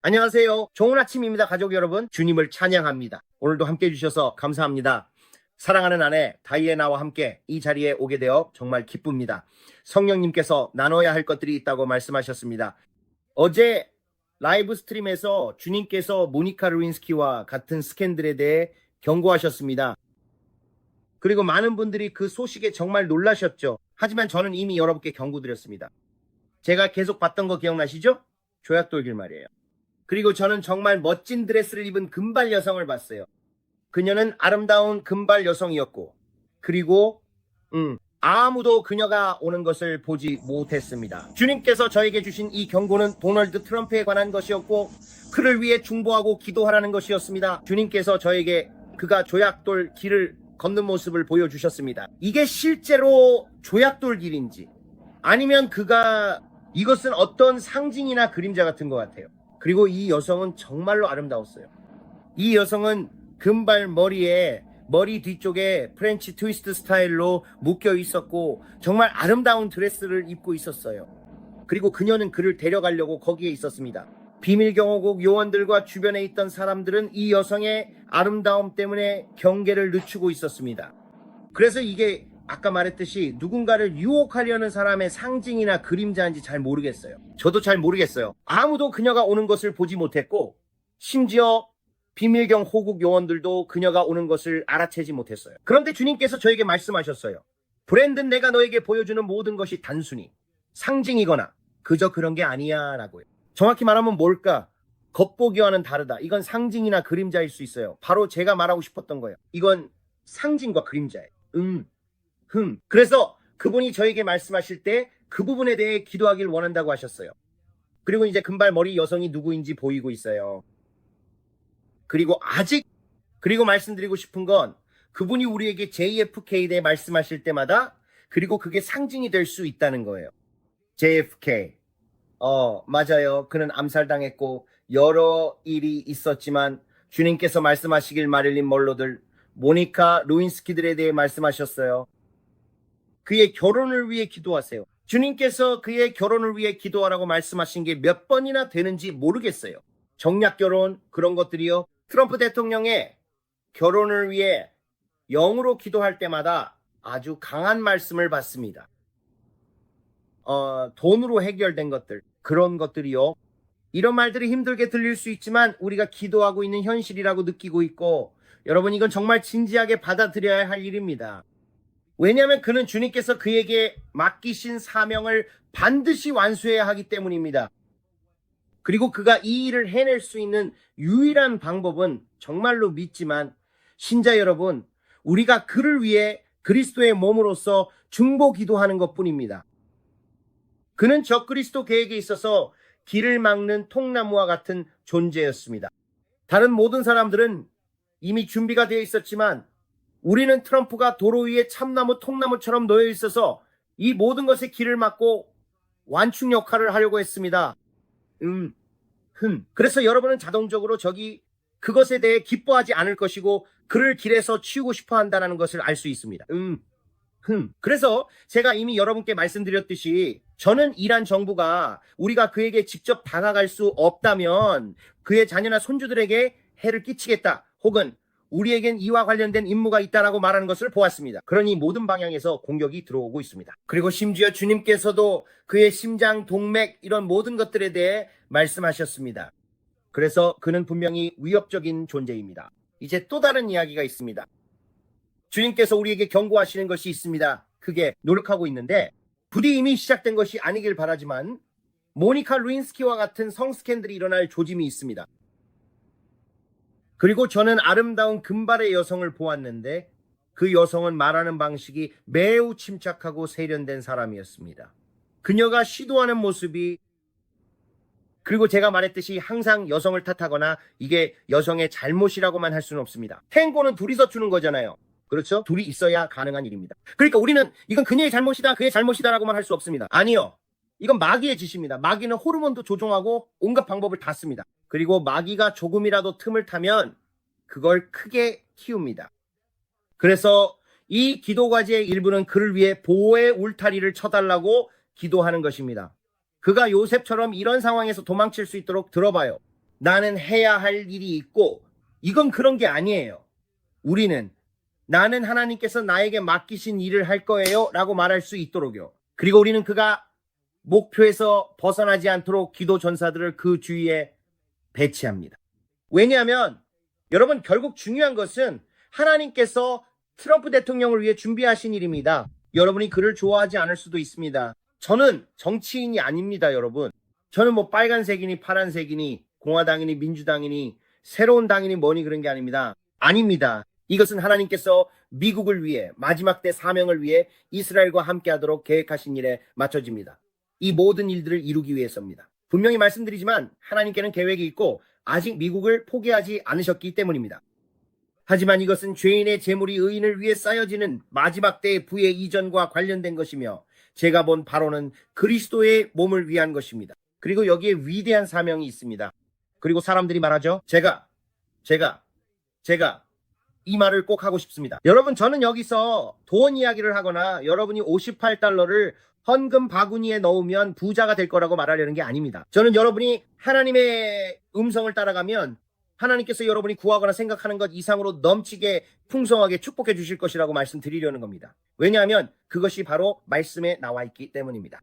안녕하세요. 좋은 아침입니다. 가족 여러분. 주님을 찬양합니다. 오늘도 함께 해주셔서 감사합니다. 사랑하는 아내 다이애나와 함께 이 자리에 오게 되어 정말 기쁩니다. 성령님께서 나눠야 할 것들이 있다고 말씀하셨습니다. 어제 라이브 스트림에서 주님께서 모니카 루인스키와 같은 스캔들에 대해 경고하셨습니다. 그리고 많은 분들이 그 소식에 정말 놀라셨죠. 하지만 저는 이미 여러분께 경고드렸습니다. 제가 계속 봤던 거 기억나시죠? 조약돌길 말이에요. 그리고 저는 정말 멋진 드레스를 입은 금발 여성을 봤어요. 그녀는 아름다운 금발 여성이었고, 그리고 아무도 그녀가 오는 것을 보지 못했습니다. 주님께서 저에게 주신 이 경고는 도널드 트럼프에 관한 것이었고, 그를 위해 중보하고 기도하라는 것이었습니다. 주님께서 저에게 그가 조약돌 길을 걷는 모습을 보여주셨습니다. 이게 실제로 조약돌 길인지, 아니면 이것은 어떤 상징이나 그림자 같은 것 같아요. 그리고 이 여성은 정말로 아름다웠어요. 이 여성은 금발 머리에 머리 뒤쪽에 프렌치 트위스트 스타일로 묶여 있었고 정말 아름다운 드레스를 입고 있었어요. 그리고 그녀는 그를 데려가려고 거기에 있었습니다. 비밀경호국 요원들과 주변에 있던 사람들은 이 여성의 아름다움 때문에 경계를 늦추고 있었습니다. 그래서 이게 아까 말했듯이 누군가를 유혹하려는 사람의 상징이나 그림자인지 잘 모르겠어요. 저도 잘 모르겠어요. 아무도 그녀가 오는 것을 보지 못했고 심지어 비밀경 호국 요원들도 그녀가 오는 것을 알아채지 못했어요. 그런데 주님께서 저에게 말씀하셨어요. 브랜든, 내가 너에게 보여주는 모든 것이 단순히 상징이거나 그저 그런 게 아니야 라고요. 정확히 말하면 뭘까? 겉보기와는 다르다. 이건 상징이나 그림자일 수 있어요. 바로 제가 말하고 싶었던 거예요. 이건 상징과 그림자예요. 그래서 그분이 저에게 말씀하실 때 그 부분에 대해 기도하길 원한다고 하셨어요. 그리고 이제 금발 머리 여성이 누구인지 보이고 있어요. 그리고 말씀드리고 싶은 건 그분이 우리에게 JFK에 대해 말씀하실 때마다 그리고 그게 상징이 될 수 있다는 거예요. JFK. 맞아요. 그는 암살당했고 여러 일이 있었지만 주님께서 말씀하시길 마릴린 먼로들, 모니카 루인스키들에 대해 말씀하셨어요. 그의 결혼을 위해 기도하세요. 주님께서 그의 결혼을 위해 기도하라고 말씀하신 게 몇 번이나 되는지 모르겠어요. 정략 결혼 그런 것들이요. 트럼프 대통령의 결혼을 위해 영으로 기도할 때마다 아주 강한 말씀을 받습니다. 돈으로 해결된 것들 그런 것들이요. 이런 말들이 힘들게 들릴 수 있지만 우리가 기도하고 있는 현실이라고 느끼고 있고 여러분 이건 정말 진지하게 받아들여야 할 일입니다. 왜냐하면 그는 주님께서 그에게 맡기신 사명을 반드시 완수해야 하기 때문입니다. 그리고 그가 이 일을 해낼 수 있는 유일한 방법은 정말로 믿지만 신자 여러분, 우리가 그를 위해 그리스도의 몸으로서 중보 기도하는 것뿐입니다. 그는 적그리스도 계획에 있어서 길을 막는 통나무와 같은 존재였습니다. 다른 모든 사람들은 이미 준비가 되어 있었지만 우리는 트럼프가 도로 위에 참나무, 통나무처럼 놓여 있어서 이 모든 것에 길을 막고 완충 역할을 하려고 했습니다. 그래서 여러분은 자동적으로 그것에 대해 기뻐하지 않을 것이고 그를 길에서 치우고 싶어 한다는 것을 알 수 있습니다. 그래서 제가 이미 여러분께 말씀드렸듯이 저는 이란 정부가 우리가 그에게 직접 다가갈 수 없다면 그의 자녀나 손주들에게 해를 끼치겠다 혹은 우리에겐 이와 관련된 임무가 있다라고 말하는 것을 보았습니다. 그러니 모든 방향에서 공격이 들어오고 있습니다. 그리고 심지어 주님께서도 그의 심장, 동맥 이런 모든 것들에 대해 말씀하셨습니다. 그래서 그는 분명히 위협적인 존재입니다. 이제 또 다른 이야기가 있습니다. 주님께서 우리에게 경고하시는 것이 있습니다. 그게 노력하고 있는데 부디 이미 시작된 것이 아니길 바라지만 모니카 루인스키와 같은 성스캔들이 일어날 조짐이 있습니다. 그리고 저는 아름다운 금발의 여성을 보았는데 그 여성은 말하는 방식이 매우 침착하고 세련된 사람이었습니다. 그녀가 시도하는 모습이 그리고 제가 말했듯이 항상 여성을 탓하거나 이게 여성의 잘못이라고만 할 수는 없습니다. 탱고는 둘이서 추는 거잖아요. 그렇죠? 둘이 있어야 가능한 일입니다. 그러니까 우리는 이건 그녀의 잘못이다, 그의 잘못이다라고만 할 수 없습니다. 아니요. 이건 마귀의 짓입니다. 마귀는 호르몬도 조종하고 온갖 방법을 다 씁니다. 그리고 마귀가 조금이라도 틈을 타면 그걸 크게 키웁니다. 그래서 이 기도 과제의 일부는 그를 위해 보호의 울타리를 쳐달라고 기도하는 것입니다. 그가 요셉처럼 이런 상황에서 도망칠 수 있도록 들어봐요. 나는 해야 할 일이 있고 이건 그런 게 아니에요. 우리는 나는 하나님께서 나에게 맡기신 일을 할 거예요 라고 말할 수 있도록요. 그리고 우리는 그가 목표에서 벗어나지 않도록 기도 전사들을 그 주위에 배치합니다. 왜냐하면 여러분 결국 중요한 것은 하나님께서 트럼프 대통령을 위해 준비하신 일입니다. 여러분이 그를 좋아하지 않을 수도 있습니다. 저는 정치인이 아닙니다, 여러분. 저는 뭐 빨간색이니 파란색이니 공화당이니 민주당이니 새로운 당이니 뭐니 그런 게 아닙니다. 아닙니다. 이것은 하나님께서 미국을 위해 마지막 때 사명을 위해 이스라엘과 함께하도록 계획하신 일에 맞춰집니다. 이 모든 일들을 이루기 위해서입니다. 분명히 말씀드리지만 하나님께는 계획이 있고 아직 미국을 포기하지 않으셨기 때문입니다. 하지만 이것은 죄인의 재물이 의인을 위해 쌓여지는 마지막 때의 부의 이전과 관련된 것이며 제가 본 바로는 그리스도의 몸을 위한 것입니다. 그리고 여기에 위대한 사명이 있습니다. 그리고 사람들이 말하죠. 제가 이 말을 꼭 하고 싶습니다. 여러분 저는 여기서 돈 이야기를 하거나 여러분이 58달러를 헌금 바구니에 넣으면 부자가 될 거라고 말하려는 게 아닙니다. 저는 여러분이 하나님의 음성을 따라가면 하나님께서 여러분이 구하거나 생각하는 것 이상으로 넘치게 풍성하게 축복해 주실 것이라고 말씀드리려는 겁니다. 왜냐하면 그것이 바로 말씀에 나와 있기 때문입니다.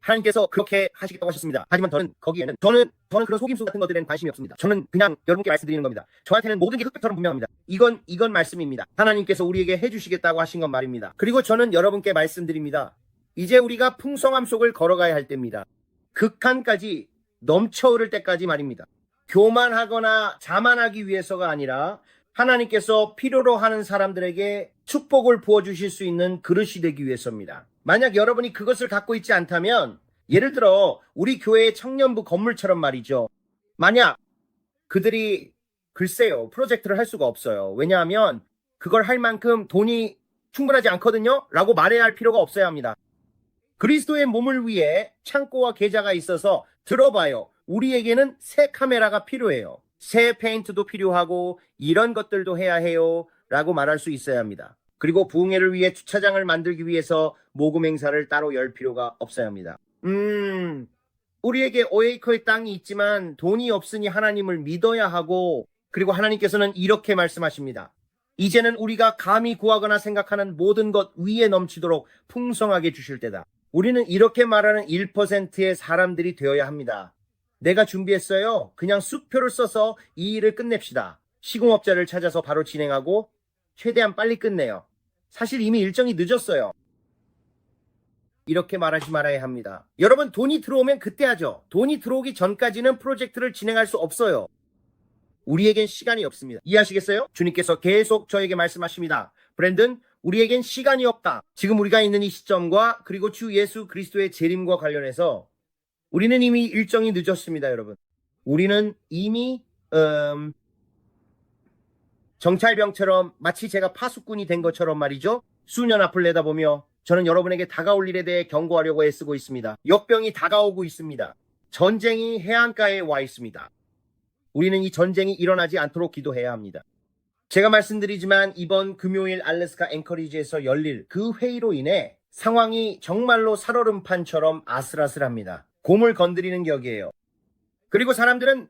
하나님께서 그렇게 하시겠다고 하셨습니다. 하지만 저는 그런 속임수 같은 것들에는 관심이 없습니다. 저는 그냥 여러분께 말씀드리는 겁니다. 저한테는 모든 게 흑백처럼 분명합니다. 이건 말씀입니다. 하나님께서 우리에게 해주시겠다고 하신 건 말입니다. 그리고 저는 여러분께 말씀드립니다. 이제 우리가 풍성함 속을 걸어가야 할 때입니다. 극한까지 넘쳐 흐를 때까지 말입니다. 교만하거나 자만하기 위해서가 아니라 하나님께서 필요로 하는 사람들에게 축복을 부어주실 수 있는 그릇이 되기 위해서입니다. 만약 여러분이 그것을 갖고 있지 않다면 예를 들어 우리 교회의 청년부 건물처럼 말이죠. 만약 그들이 글쎄요 프로젝트를 할 수가 없어요. 왜냐하면 그걸 할 만큼 돈이 충분하지 않거든요 라고 말해야 할 필요가 없어야 합니다. 그리스도의 몸을 위해 창고와 계좌가 있어서 들어봐요. 우리에게는 새 카메라가 필요해요. 새 페인트도 필요하고 이런 것들도 해야 해요 라고 말할 수 있어야 합니다. 그리고 부흥회를 위해 주차장을 만들기 위해서 모금 행사를 따로 열 필요가 없어야 합니다. 우리에게 5에이커의 땅이 있지만 돈이 없으니 하나님을 믿어야 하고 그리고 하나님께서는 이렇게 말씀하십니다. 이제는 우리가 감히 구하거나 생각하는 모든 것 위에 넘치도록 풍성하게 주실 때다. 우리는 이렇게 말하는 1%의 사람들이 되어야 합니다. 내가 준비했어요. 그냥 수표를 써서 이 일을 끝냅시다. 시공업자를 찾아서 바로 진행하고 최대한 빨리 끝내요. 사실 이미 일정이 늦었어요. 이렇게 말하지 말아야 합니다. 여러분 돈이 들어오면 그때 하죠. 돈이 들어오기 전까지는 프로젝트를 진행할 수 없어요. 우리에겐 시간이 없습니다. 이해하시겠어요? 주님께서 계속 저에게 말씀하십니다. 브랜든, 우리에겐 시간이 없다. 지금 우리가 있는 이 시점과 그리고 주 예수 그리스도의 재림과 관련해서 우리는 이미 일정이 늦었습니다, 여러분. 우리는 이미 정찰병처럼 마치 제가 파수꾼이 된 것처럼 말이죠. 수년 앞을 내다보며 저는 여러분에게 다가올 일에 대해 경고하려고 애쓰고 있습니다. 역병이 다가오고 있습니다. 전쟁이 해안가에 와 있습니다. 우리는 이 전쟁이 일어나지 않도록 기도해야 합니다. 제가 말씀드리지만 이번 금요일 알래스카 앵커리지에서 열릴 그 회의로 인해 상황이 정말로 살얼음판처럼 아슬아슬합니다. 곰을 건드리는 격이에요. 그리고 사람들은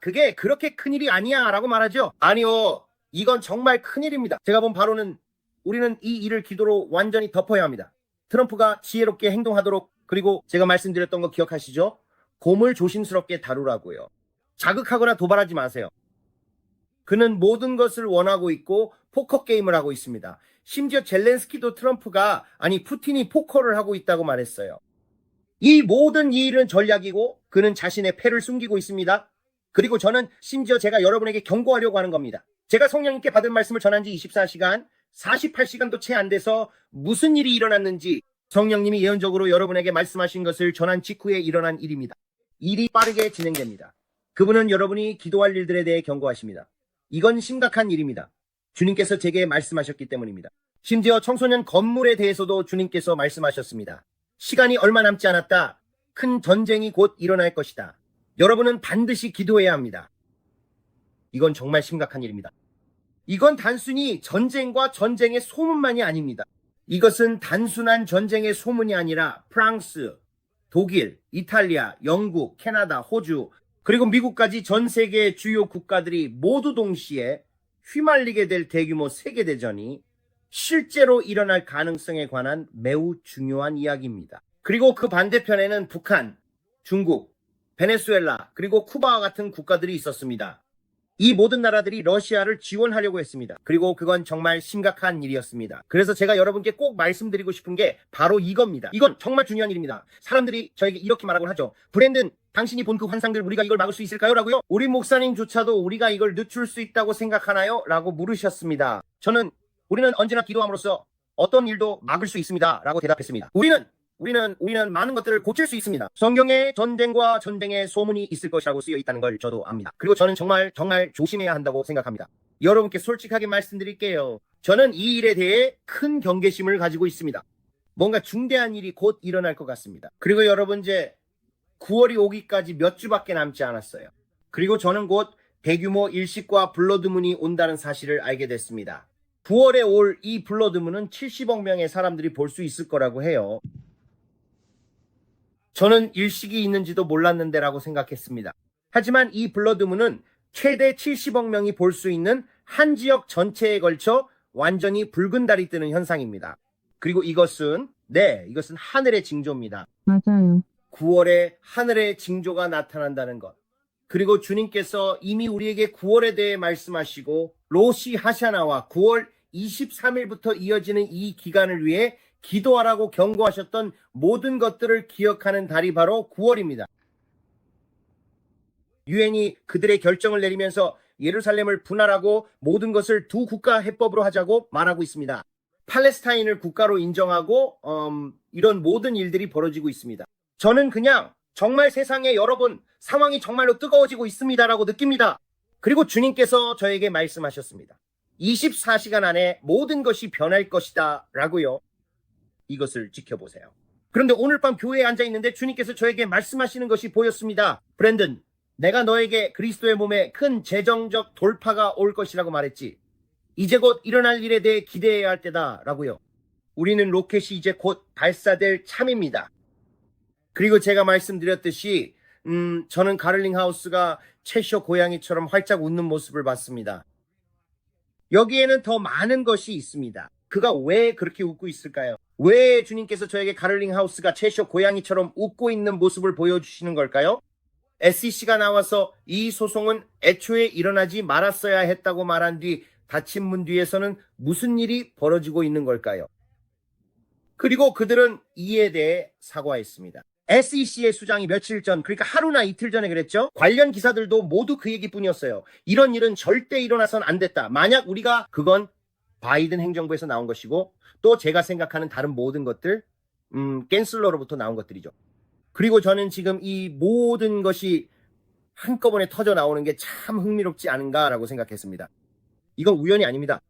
그게 그렇게 큰일이 아니야 라고 말하죠. 아니요, 이건 정말 큰일입니다. 제가 본 바로는 우리는 이 일을 기도로 완전히 덮어야 합니다. 트럼프가 지혜롭게 행동하도록. 그리고 제가 말씀드렸던 거 기억하시죠? 곰을 조심스럽게 다루라고요. 자극하거나 도발하지 마세요. 그는 모든 것을 원하고 있고 포커 게임을 하고 있습니다. 심지어 젤렌스키도 푸틴이 포커를 하고 있다고 말했어요. 이 모든 일은 전략이고 그는 자신의 패를 숨기고 있습니다. 그리고 저는 심지어 제가 여러분에게 경고하려고 하는 겁니다. 제가 성령님께 받은 말씀을 전한 지 24시간, 48시간도 채 안 돼서 무슨 일이 일어났는지 성령님이 예언적으로 여러분에게 말씀하신 것을 전한 직후에 일어난 일입니다. 일이 빠르게 진행됩니다. 그분은 여러분이 기도할 일들에 대해 경고하십니다. 이건 심각한 일입니다. 주님께서 제게 말씀하셨기 때문입니다. 심지어 청소년 건물에 대해서도 주님께서 말씀하셨습니다. 시간이 얼마 남지 않았다. 큰 전쟁이 곧 일어날 것이다. 여러분은 반드시 기도해야 합니다. 이건 정말 심각한 일입니다. 이건 단순히 전쟁과 전쟁의 소문만이 아닙니다. 이것은 단순한 전쟁의 소문이 아니라 프랑스, 독일, 이탈리아, 영국, 캐나다, 호주 그리고 미국까지 전 세계 주요 국가들이 모두 동시에 휘말리게 될 대규모 세계대전이 실제로 일어날 가능성에 관한 매우 중요한 이야기입니다. 그리고 그 반대편에는 북한, 중국, 베네수엘라, 그리고 쿠바와 같은 국가들이 있었습니다. 이 모든 나라들이 러시아를 지원하려고 했습니다. 그리고 그건 정말 심각한 일이었습니다. 그래서 제가 여러분께 꼭 말씀드리고 싶은 게 바로 이겁니다. 이건 정말 중요한 일입니다. 사람들이 저에게 이렇게 말하곤 하죠. 브랜든, 당신이 본 그 환상들 우리가 이걸 막을 수 있을까요? 라고요. 우리 목사님조차도 우리가 이걸 늦출 수 있다고 생각하나요? 라고 물으셨습니다. 우리는 언제나 기도함으로써 어떤 일도 막을 수 있습니다. 라고 대답했습니다. 우리는 많은 것들을 고칠 수 있습니다. 성경에 전쟁과 전쟁의 소문이 있을 것이라고 쓰여 있다는 걸 저도 압니다. 그리고 저는 정말 조심해야 한다고 생각합니다. 여러분께 솔직하게 말씀드릴게요. 저는 이 일에 대해 큰 경계심을 가지고 있습니다. 뭔가 중대한 일이 곧 일어날 것 같습니다. 그리고 여러분 이제 9월이 오기까지 몇 주밖에 남지 않았어요. 그리고 저는 곧 대규모 일식과 블러드문이 온다는 사실을 알게 됐습니다. 9월에 올 이 블러드문은 70억 명의 사람들이 볼 수 있을 거라고 해요. 저는 일식이 있는지도 몰랐는데 라고 생각했습니다. 하지만 이 블러드문은 최대 70억 명이 볼 수 있는 한 지역 전체에 걸쳐 완전히 붉은 달이 뜨는 현상입니다. 그리고 이것은 하늘의 징조입니다. 맞아요. 9월에 하늘의 징조가 나타난다는 것. 그리고 주님께서 이미 우리에게 9월에 대해 말씀하시고 로시 하샤나와 9월 23일부터 이어지는 이 기간을 위해 기도하라고 경고하셨던 모든 것들을 기억하는 달이 바로 9월입니다. 유엔이 그들의 결정을 내리면서 예루살렘을 분할하고 모든 것을 두 국가 해법으로 하자고 말하고 있습니다. 팔레스타인을 국가로 인정하고 이런 모든 일들이 벌어지고 있습니다. 저는 그냥 정말 세상에 여러분 상황이 정말로 뜨거워지고 있습니다라고 느낍니다. 그리고 주님께서 저에게 말씀하셨습니다. 24시간 안에 모든 것이 변할 것이다 라고요. 이것을 지켜보세요. 그런데 오늘 밤 교회에 앉아 있는데 주님께서 저에게 말씀하시는 것이 보였습니다. 브랜든, 내가 너에게 그리스도의 몸에 큰 재정적 돌파가 올 것이라고 말했지. 이제 곧 일어날 일에 대해 기대해야 할 때다 라고요. 우리는 로켓이 이제 곧 발사될 참입니다. 그리고 제가 말씀드렸듯이 저는 가를링 하우스가 채쇼 고양이처럼 활짝 웃는 모습을 봤습니다. 여기에는 더 많은 것이 있습니다. 그가 왜 그렇게 웃고 있을까요? 왜 주님께서 저에게 가를링 하우스가 채쇼 고양이처럼 웃고 있는 모습을 보여주시는 걸까요? SEC가 나와서 이 소송은 애초에 일어나지 말았어야 했다고 말한 뒤 닫힌 문 뒤에서는 무슨 일이 벌어지고 있는 걸까요? 그리고 그들은 이에 대해 사과했습니다. SEC의 수장이 며칠 전, 그러니까 하루나 이틀 전에 그랬죠. 관련 기사들도 모두 그 얘기뿐이었어요. 이런 일은 절대 일어나선 안 됐다. 만약 그건 바이든 행정부에서 나온 것이고 또 제가 생각하는 다른 모든 것들 캔슬러로부터 나온 것들이죠. 그리고 저는 지금 이 모든 것이 한꺼번에 터져 나오는 게 참 흥미롭지 않은가라고 생각했습니다. 이건 우연이 아닙니다.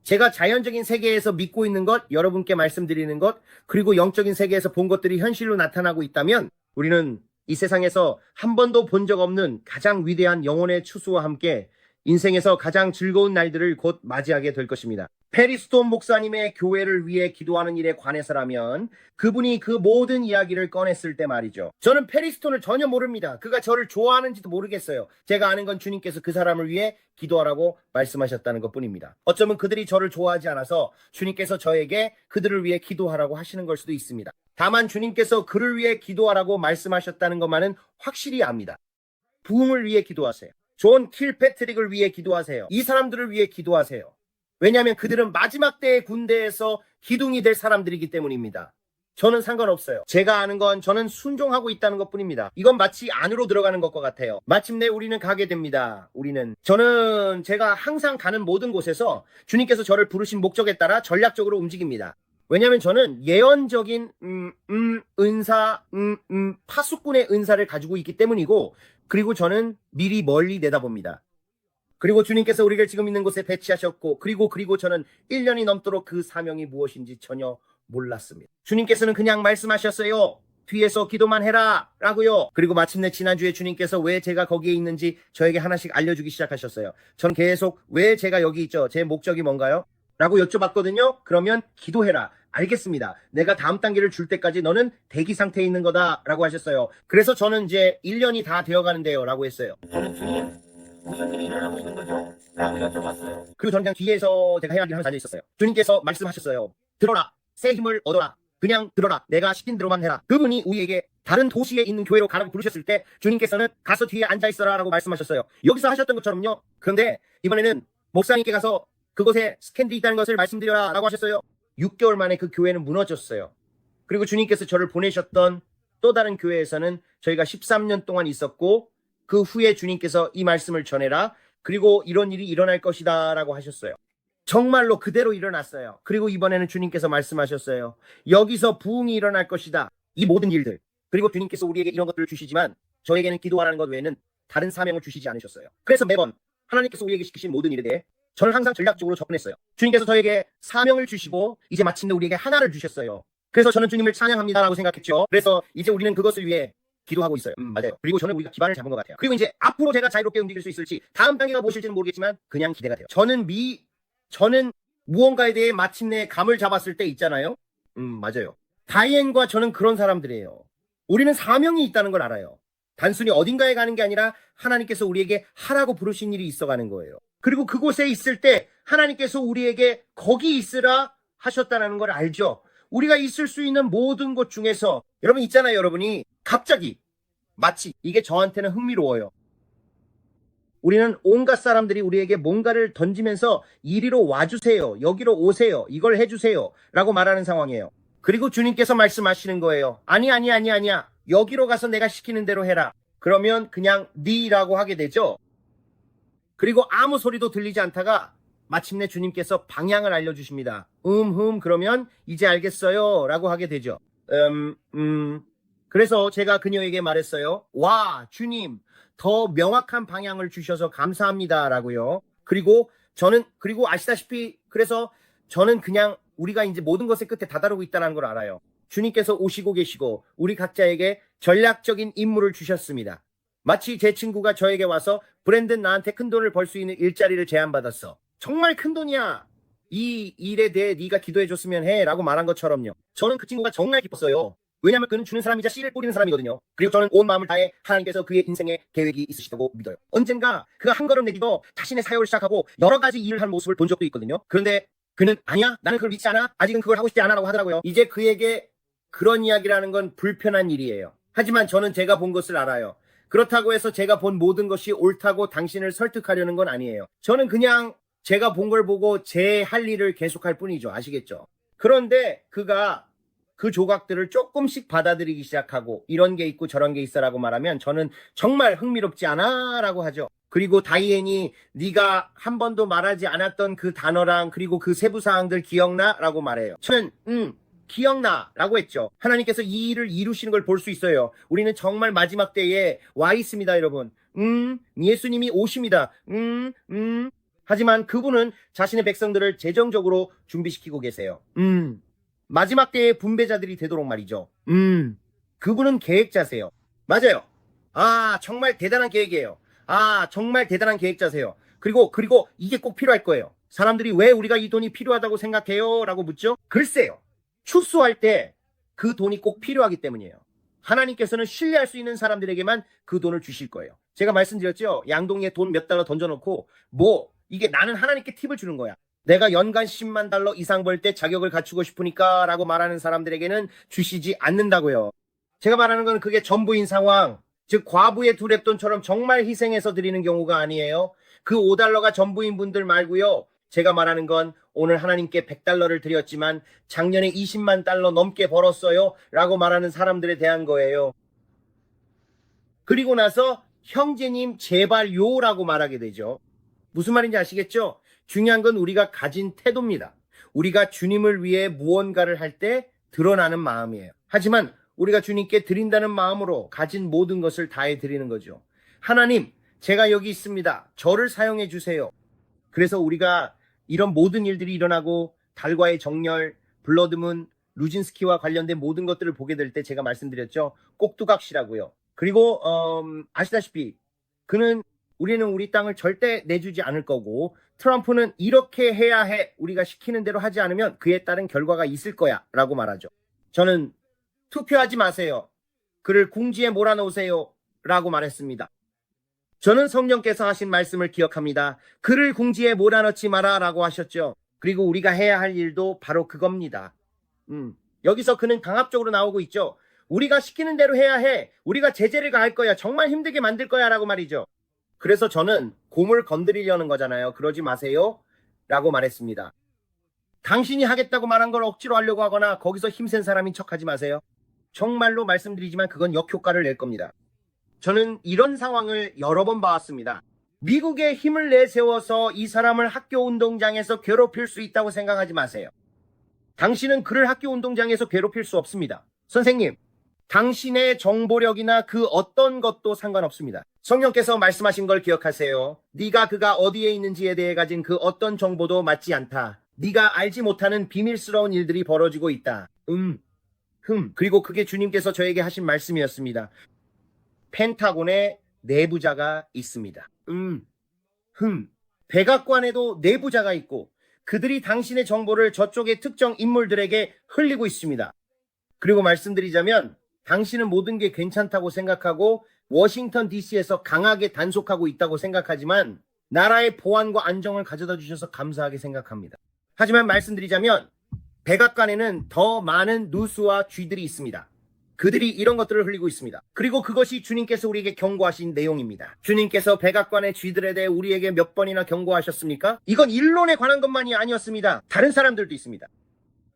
제가 자연적인 세계에서 믿고 있는 것, 여러분께 말씀드리는 것, 그리고 영적인 세계에서 본 것들이 현실로 나타나고 있다면 우리는 이 세상에서 한 번도 본 적 없는 가장 위대한 영혼의 추수와 함께 인생에서 가장 즐거운 날들을 곧 맞이하게 될 것입니다. 페리스톤 목사님의 교회를 위해 기도하는 일에 관해서라면 그분이 그 모든 이야기를 꺼냈을 때 말이죠. 저는 페리스톤을 전혀 모릅니다. 그가 저를 좋아하는지도 모르겠어요. 제가 아는 건 주님께서 그 사람을 위해 기도하라고 말씀하셨다는 것뿐입니다. 어쩌면 그들이 저를 좋아하지 않아서 주님께서 저에게 그들을 위해 기도하라고 하시는 걸 수도 있습니다. 다만 주님께서 그를 위해 기도하라고 말씀하셨다는 것만은 확실히 압니다. 부흥을 위해 기도하세요. 존 킬패트릭을 위해 기도하세요. 이 사람들을 위해 기도하세요. 왜냐하면 그들은 마지막 때의 군대에서 기둥이 될 사람들이기 때문입니다. 저는 상관없어요. 제가 아는 건 저는 순종하고 있다는 것뿐입니다. 이건 마치 안으로 들어가는 것과 같아요. 마침내 우리는 가게 됩니다. 저는 제가 항상 가는 모든 곳에서 주님께서 저를 부르신 목적에 따라 전략적으로 움직입니다. 왜냐하면 저는 예언적인 은사, 파수꾼의 은사를 가지고 있기 때문이고, 그리고 저는 미리 멀리 내다봅니다. 그리고 주님께서 우리를 지금 있는 곳에 배치하셨고, 그리고 저는 1년이 넘도록 그 사명이 무엇인지 전혀 몰랐습니다. 주님께서는 그냥 말씀하셨어요. 뒤에서 기도만 해라 라고요. 그리고 마침내 지난주에 주님께서 왜 제가 거기에 있는지 저에게 하나씩 알려주기 시작하셨어요. 전 계속 왜 제가 여기 있죠? 제 목적이 뭔가요? 라고 여쭤봤거든요. 그러면 기도해라. 알겠습니다. 내가 다음 단계를 줄 때까지 너는 대기 상태에 있는 거다 라고 하셨어요. 그래서 저는 이제 1년이 다 되어 가는데요 라고 했어요. 무슨 일이 일어나고 있는 거죠? 라고 여쭤봤어요. 그리고 저는 그냥 뒤에서 제가 해야 할 일을 하면서 앉아있었어요. 주님께서 말씀하셨어요. 들어라. 새 힘을 얻어라. 그냥 들어라. 내가 시킨 대로만 해라. 그분이 우리에게 다른 도시에 있는 교회로 가라고 부르셨을 때 주님께서는 가서 뒤에 앉아있어라 라고 말씀하셨어요. 여기서 하셨던 것처럼요. 그런데 이번에는 목사님께 가서 그곳에 스캔들이 있다는 것을 말씀드려라 라고 하셨어요. 6개월 만에 그 교회는 무너졌어요. 그리고 주님께서 저를 보내셨던 또 다른 교회에서는 저희가 13년 동안 있었고 그 후에 주님께서 이 말씀을 전해라. 그리고 이런 일이 일어날 것이다 라고 하셨어요. 정말로 그대로 일어났어요. 그리고 이번에는 주님께서 말씀하셨어요. 여기서 부흥이 일어날 것이다. 이 모든 일들. 그리고 주님께서 우리에게 이런 것들을 주시지만 저에게는 기도하라는 것 외에는 다른 사명을 주시지 않으셨어요. 그래서 매번 하나님께서 우리에게 시키신 모든 일에 대해 저는 항상 전략적으로 접근했어요. 주님께서 저에게 사명을 주시고 이제 마침내 우리에게 하나를 주셨어요. 그래서 저는 주님을 찬양합니다라고 생각했죠. 그래서 이제 우리는 그것을 위해 기도하고 있어요. 맞아요. 그리고 저는 우리가 기반을 잡은 것 같아요. 그리고 이제 앞으로 제가 자유롭게 움직일 수 있을지 다음 단계가 무엇일지는 모르겠지만 그냥 기대가 돼요. 저는 무언가에 대해 마침내 감을 잡았을 때 있잖아요. 맞아요. 다이앤과 저는 그런 사람들이에요. 우리는 사명이 있다는 걸 알아요. 단순히 어딘가에 가는 게 아니라 하나님께서 우리에게 하라고 부르신 일이 있어가는 거예요. 그리고 그곳에 있을 때 하나님께서 우리에게 거기 있으라 하셨다는 걸 알죠. 우리가 있을 수 있는 모든 곳 중에서 여러분 있잖아요. 여러분이 갑자기 마치 이게 저한테는 흥미로워요. 우리는 온갖 사람들이 우리에게 뭔가를 던지면서 이리로 와주세요. 여기로 오세요. 이걸 해주세요. 라고 말하는 상황이에요. 그리고 주님께서 말씀하시는 거예요. 아니야. 여기로 가서 내가 시키는 대로 해라. 그러면 그냥 니라고 하게 되죠. 그리고 아무 소리도 들리지 않다가 마침내 주님께서 방향을 알려주십니다. 그러면 이제 알겠어요. 라고 하게 되죠. 그래서 제가 그녀에게 말했어요. 와, 주님, 더 명확한 방향을 주셔서 감사합니다. 라고요. 그리고 아시다시피, 그래서 저는 그냥 우리가 이제 모든 것의 끝에 다다르고 있다는 걸 알아요. 주님께서 오시고 계시고, 우리 각자에게 전략적인 임무를 주셨습니다. 마치 제 친구가 저에게 와서 브랜든 나한테 큰 돈을 벌 수 있는 일자리를 제안받았어. 정말 큰 돈이야. 이 일에 대해 네가 기도해줬으면 해 라고 말한 것처럼요. 저는 그 친구가 정말 기뻤어요. 왜냐하면 그는 주는 사람이자 씨를 뿌리는 사람이거든요. 그리고 저는 온 마음을 다해 하나님께서 그의 인생에 계획이 있으시다고 믿어요. 언젠가 그가 한 걸음 내딛어 자신의 사역을 시작하고 여러 가지 일을 한 모습을 본 적도 있거든요. 그런데 그는 아니야, 나는 그걸 믿지 않아. 아직은 그걸 하고 싶지 않아 라고 하더라고요. 이제 그에게 그런 이야기라는 건 불편한 일이에요. 하지만 저는 제가 본 것을 알아요. 그렇다고 해서 제가 본 모든 것이 옳다고 당신을 설득하려는 건 아니에요. 저는 그냥 제가 본 걸 보고 제 할 일을 계속할 뿐이죠. 아시겠죠? 그런데 그가 그 조각들을 조금씩 받아들이기 시작하고 이런 게 있고 저런 게 있어라고 말하면 저는 정말 흥미롭지 않아 라고 하죠. 그리고 다이앤이 네가 한 번도 말하지 않았던 그 단어랑 그리고 그 세부사항들 기억나? 라고 말해요. 저는 기억나 라고 했죠. 하나님께서 이 일을 이루시는 걸 볼 수 있어요. 우리는 정말 마지막 때에 와 있습니다. 여러분. 예수님이 오십니다. 하지만 그분은 자신의 백성들을 재정적으로 준비시키고 계세요. 마지막 때의 분배자들이 되도록 말이죠. 그분은 계획자세요. 맞아요. 아, 정말 대단한 계획이에요. 아, 정말 대단한 계획자세요. 그리고 이게 꼭 필요할 거예요. 사람들이 왜 우리가 이 돈이 필요하다고 생각해요? 라고 묻죠. 글쎄요. 축소할 때 그 돈이 꼭 필요하기 때문이에요. 하나님께서는 신뢰할 수 있는 사람들에게만 그 돈을 주실 거예요. 제가 말씀드렸죠. 양동이에 돈 몇 달러 던져놓고 이게 나는 하나님께 팁을 주는 거야. 내가 연간 10만 달러 이상 벌 때 자격을 갖추고 싶으니까 라고 말하는 사람들에게는 주시지 않는다고요. 제가 말하는 건 그게 전부인 상황, 즉 과부의 두 랩돈처럼 정말 희생해서 드리는 경우가 아니에요. 그 5달러가 전부인 분들 말고요. 제가 말하는 건 오늘 하나님께 100달러를 드렸지만 작년에 20만 달러 넘게 벌었어요 라고 말하는 사람들에 대한 거예요. 그리고 나서 형제님 제발요 라고 말하게 되죠. 무슨 말인지 아시겠죠? 중요한 건 우리가 가진 태도입니다. 우리가 주님을 위해 무언가를 할 때 드러나는 마음이에요. 하지만 우리가 주님께 드린다는 마음으로 가진 모든 것을 다해 드리는 거죠. 하나님, 제가 여기 있습니다. 저를 사용해 주세요. 그래서 우리가 이런 모든 일들이 일어나고 달과의 정렬, 블러드문, 루진스키와 관련된 모든 것들을 보게 될 때 제가 말씀드렸죠. 꼭두각시라고요. 그리고 아시다시피 그는 우리는 우리 땅을 절대 내주지 않을 거고 트럼프는 이렇게 해야 해. 우리가 시키는 대로 하지 않으면 그에 따른 결과가 있을 거야 라고 말하죠. 저는 투표하지 마세요. 그를 궁지에 몰아놓으세요 라고 말했습니다. 저는 성령께서 하신 말씀을 기억합니다. 그를 궁지에 몰아넣지 마라 라고 하셨죠. 그리고 우리가 해야 할 일도 바로 그겁니다. 여기서 그는 강압적으로 나오고 있죠. 우리가 시키는 대로 해야 해. 우리가 제재를 가할 거야. 정말 힘들게 만들 거야 라고 말이죠. 그래서 저는 곰을 건드리려는 거잖아요. 그러지 마세요 라고 말했습니다. 당신이 하겠다고 말한 걸 억지로 하려고 하거나 거기서 힘센 사람인 척하지 마세요. 정말로 말씀드리지만 그건 역효과를 낼 겁니다. 저는 이런 상황을 여러 번 봐왔습니다. 미국에 힘을 내세워서 이 사람을 학교 운동장에서 괴롭힐 수 있다고 생각하지 마세요. 당신은 그를 학교 운동장에서 괴롭힐 수 없습니다. 선생님, 당신의 정보력이나 그 어떤 것도 상관없습니다. 성령께서 말씀하신 걸 기억하세요. 네가 그가 어디에 있는지에 대해 가진 그 어떤 정보도 맞지 않다. 네가 알지 못하는 비밀스러운 일들이 벌어지고 있다. 그리고 그게 주님께서 저에게 하신 말씀이었습니다. 펜타곤에 내부자가 있습니다. 백악관에도 내부자가 있고 그들이 당신의 정보를 저쪽의 특정 인물들에게 흘리고 있습니다. 그리고 말씀드리자면 당신은 모든 게 괜찮다고 생각하고 워싱턴 DC에서 강하게 단속하고 있다고 생각하지만 나라의 보안과 안정을 가져다 주셔서 감사하게 생각합니다. 하지만 말씀드리자면 백악관에는 더 많은 누수와 쥐들이 있습니다. 그들이 이런 것들을 흘리고 있습니다. 그리고 그것이 주님께서 우리에게 경고하신 내용입니다. 주님께서 백악관의 쥐들에 대해 우리에게 몇 번이나 경고하셨습니까? 이건 일론에 관한 것만이 아니었습니다. 다른 사람들도 있습니다.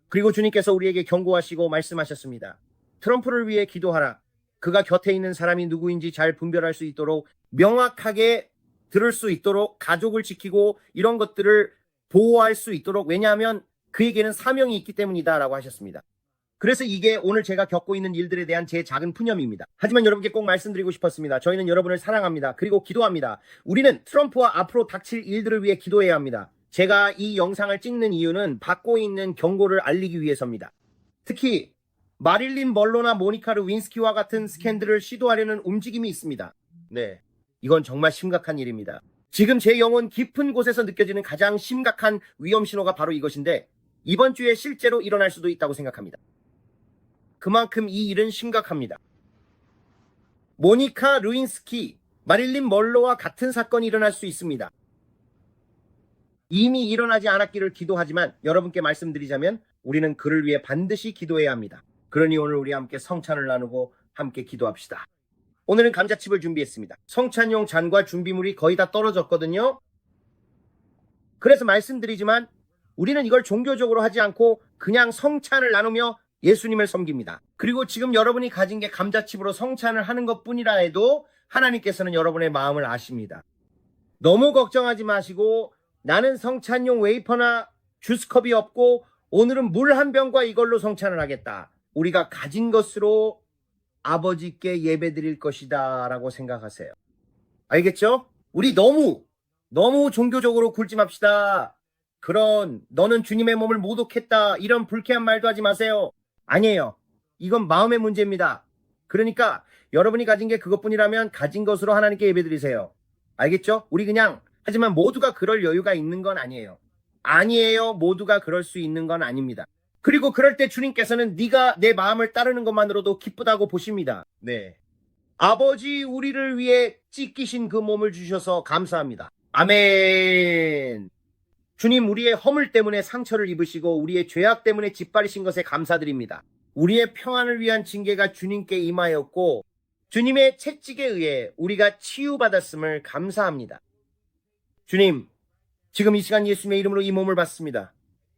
그리고 주님께서 우리에게 경고하시고 말씀하셨습니다. 트럼프를 위해 기도하라. 그가 곁에 있는 사람이 누구인지 잘 분별할 수 있도록 명확하게 들을 수 있도록 가족을 지키고 이런 것들을 보호할 수 있도록 왜냐하면 그에게는 사명이 있기 때문이다 라고 하셨습니다. 그래서 이게 오늘 제가 겪고 있는 일들에 대한 제 작은 푸념입니다. 하지만 여러분께 꼭 말씀드리고 싶었습니다. 저희는 여러분을 사랑합니다. 그리고 기도합니다. 우리는 트럼프와 앞으로 닥칠 일들을 위해 기도해야 합니다. 제가 이 영상을 찍는 이유는 받고 있는 경고를 알리기 위해서입니다. 특히 마릴린 먼로나 모니카 루윈스키와 같은 스캔들을 시도하려는 움직임이 있습니다. 네, 이건 정말 심각한 일입니다. 지금 제 영혼 깊은 곳에서 느껴지는 가장 심각한 위험 신호가 바로 이것인데 이번 주에 실제로 일어날 수도 있다고 생각합니다. 그만큼 이 일은 심각합니다. 모니카 루인스키, 마릴린 먼로와 같은 사건이 일어날 수 있습니다. 이미 일어나지 않았기를 기도하지만 여러분께 말씀드리자면 우리는 그를 위해 반드시 기도해야 합니다. 그러니 오늘 우리 함께 성찬을 나누고 함께 기도합시다. 오늘은 감자칩을 준비했습니다. 성찬용 잔과 준비물이 거의 다 떨어졌거든요. 그래서 말씀드리지만 우리는 이걸 종교적으로 하지 않고 그냥 성찬을 나누며 예수님을 섬깁니다. 그리고 지금 여러분이 가진 게 감자칩으로 성찬을 하는 것뿐이라 해도 하나님께서는 여러분의 마음을 아십니다. 너무 걱정하지 마시고 나는 성찬용 웨이퍼나 주스컵이 없고 오늘은 물 한 병과 이걸로 성찬을 하겠다. 우리가 가진 것으로 아버지께 예배드릴 것이다 라고 생각하세요. 알겠죠? 우리 너무 종교적으로 굴지 맙시다. 그런 너는 주님의 몸을 모독했다 이런 불쾌한 말도 하지 마세요. 아니에요. 이건 마음의 문제입니다. 그러니까 여러분이 가진 게 그것뿐이라면 가진 것으로 하나님께 예배드리세요. 알겠죠? 우리 그냥 하지만 모두가 그럴 여유가 있는 건 아니에요. 아니에요. 모두가 그럴 수 있는 건 아닙니다. 그리고 그럴 때 주님께서는 네가 내 마음을 따르는 것만으로도 기쁘다고 보십니다. 네. 아버지 우리를 위해 찢기신 그 몸을 주셔서 감사합니다. 아멘. 주님 우리의 허물 때문에 상처를 입으시고 우리의 죄악 때문에 짓밟으신 것에 감사드립니다. 우리의 평안을 위한 징계가 주님께 임하였고 주님의 채찍에 의해 우리가 치유받았음을 감사합니다. 주님, 지금 이 시간 예수님의 이름으로 이 몸을 받습니다.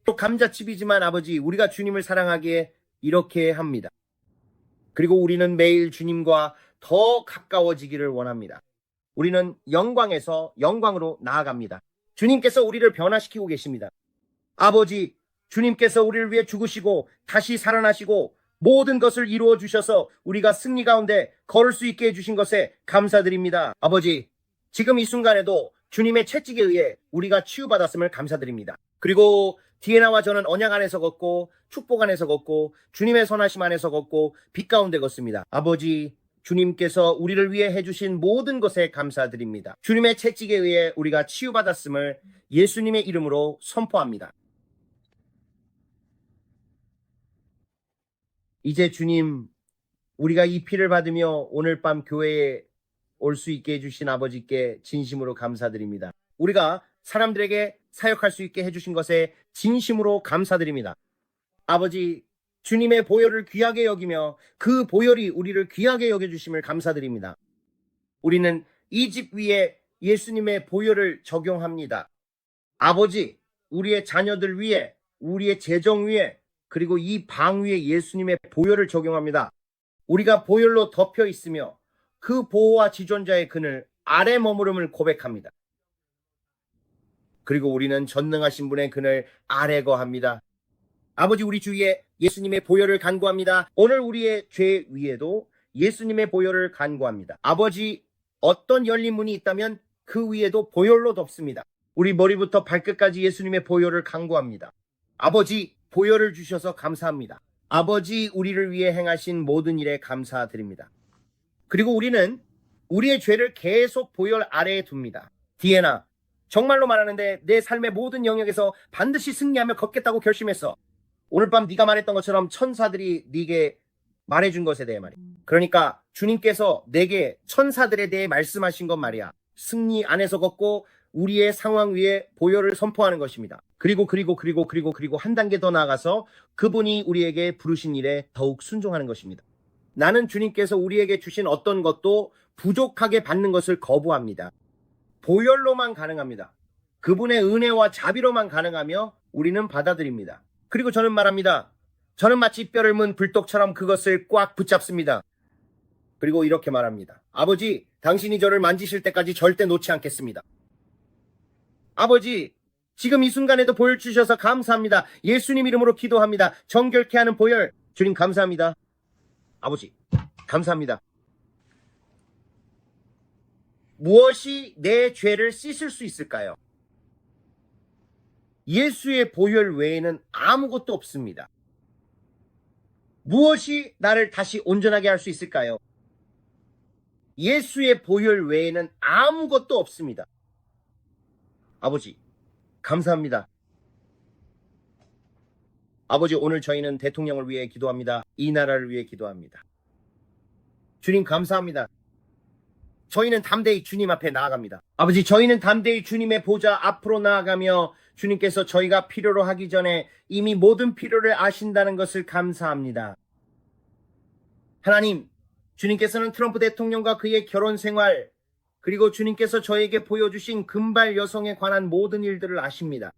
또 감자칩이지만 아버지 우리가 주님을 사랑하기에 이렇게 합니다. 그리고 우리는 매일 주님과 더 가까워지기를 원합니다. 우리는 영광에서 영광으로 나아갑니다. 주님께서 우리를 변화시키고 계십니다. 아버지, 주님께서 우리를 위해 죽으시고 다시 살아나시고 모든 것을 이루어 주셔서 우리가 승리 가운데 걸을 수 있게 해주신 것에 감사드립니다. 아버지, 지금 이 순간에도 주님의 채찍에 의해 우리가 치유받았음을 감사드립니다. 그리고 디에나와 저는 언약 안에서 걷고 축복 안에서 걷고 주님의 선하심 안에서 걷고 빛 가운데 걷습니다. 아버지, 주님께서 우리를 위해 해주신 모든 것에 감사드립니다. 주님의 채찍에 의해 우리가 치유받았음을 예수님의 이름으로 선포합니다. 이제 주님, 우리가 이 피를 받으며 오늘 밤 교회에 올 수 있게 해주신 아버지께 진심으로 감사드립니다. 우리가 사람들에게 사역할 수 있게 해주신 것에 진심으로 감사드립니다. 아버지, 주님의 보혈을 귀하게 여기며 그 보혈이 우리를 귀하게 여겨주심을 감사드립니다. 우리는 이 집 위에 예수님의 보혈을 적용합니다. 아버지, 우리의 자녀들 위에, 우리의 재정 위에, 그리고 이 방 위에 예수님의 보혈을 적용합니다. 우리가 보혈로 덮여 있으며 그 보호와 지존자의 그늘 아래 머무름을 고백합니다. 그리고 우리는 전능하신 분의 그늘 아래 거합니다. 아버지, 우리 주위에 예수님의 보혈을 간구합니다. 오늘 우리의 죄 위에도 예수님의 보혈을 간구합니다. 아버지, 어떤 열린 문이 있다면 그 위에도 보혈로 덮습니다. 우리 머리부터 발끝까지 예수님의 보혈을 간구합니다. 아버지, 보혈을 주셔서 감사합니다. 아버지, 우리를 위해 행하신 모든 일에 감사드립니다. 그리고 우리는 우리의 죄를 계속 보혈 아래에 둡니다. 디에나, 정말로 말하는데 내 삶의 모든 영역에서 반드시 승리하며 걷겠다고 결심했어. 오늘 밤 네가 말했던 것처럼 천사들이 네게 말해준 것에 대해 말이야. 그러니까 주님께서 내게 천사들에 대해 말씀하신 것 말이야. 승리 안에서 걷고 우리의 상황 위에 보혈을 선포하는 것입니다. 그리고 한 단계 더 나아가서 그분이 우리에게 부르신 일에 더욱 순종하는 것입니다. 나는 주님께서 우리에게 주신 어떤 것도 부족하게 받는 것을 거부합니다. 보혈로만 가능합니다. 그분의 은혜와 자비로만 가능하며 우리는 받아들입니다. 그리고 저는 말합니다. 저는 마치 뼈를 문 불독처럼 그것을 꽉 붙잡습니다. 그리고 이렇게 말합니다. 아버지, 당신이 저를 만지실 때까지 절대 놓지 않겠습니다. 아버지, 지금 이 순간에도 보혈 주셔서 감사합니다. 예수님 이름으로 기도합니다. 정결케 하는 보혈, 주님 감사합니다. 아버지, 감사합니다. 무엇이 내 죄를 씻을 수 있을까요? 예수의 보혈 외에는 아무것도 없습니다. 무엇이 나를 다시 온전하게 할 수 있을까요? 예수의 보혈 외에는 아무것도 없습니다. 아버지, 감사합니다. 아버지, 오늘 저희는 대통령을 위해 기도합니다. 이 나라를 위해 기도합니다. 주님 감사합니다. 저희는 담대히 주님 앞에 나아갑니다. 아버지, 저희는 담대히 주님의 보좌 앞으로 나아가며 주님께서 저희가 필요로 하기 전에 이미 모든 필요를 아신다는 것을 감사합니다. 하나님, 주님께서는 트럼프 대통령과 그의 결혼 생활, 그리고 주님께서 저에게 보여주신 금발 여성에 관한 모든 일들을 아십니다.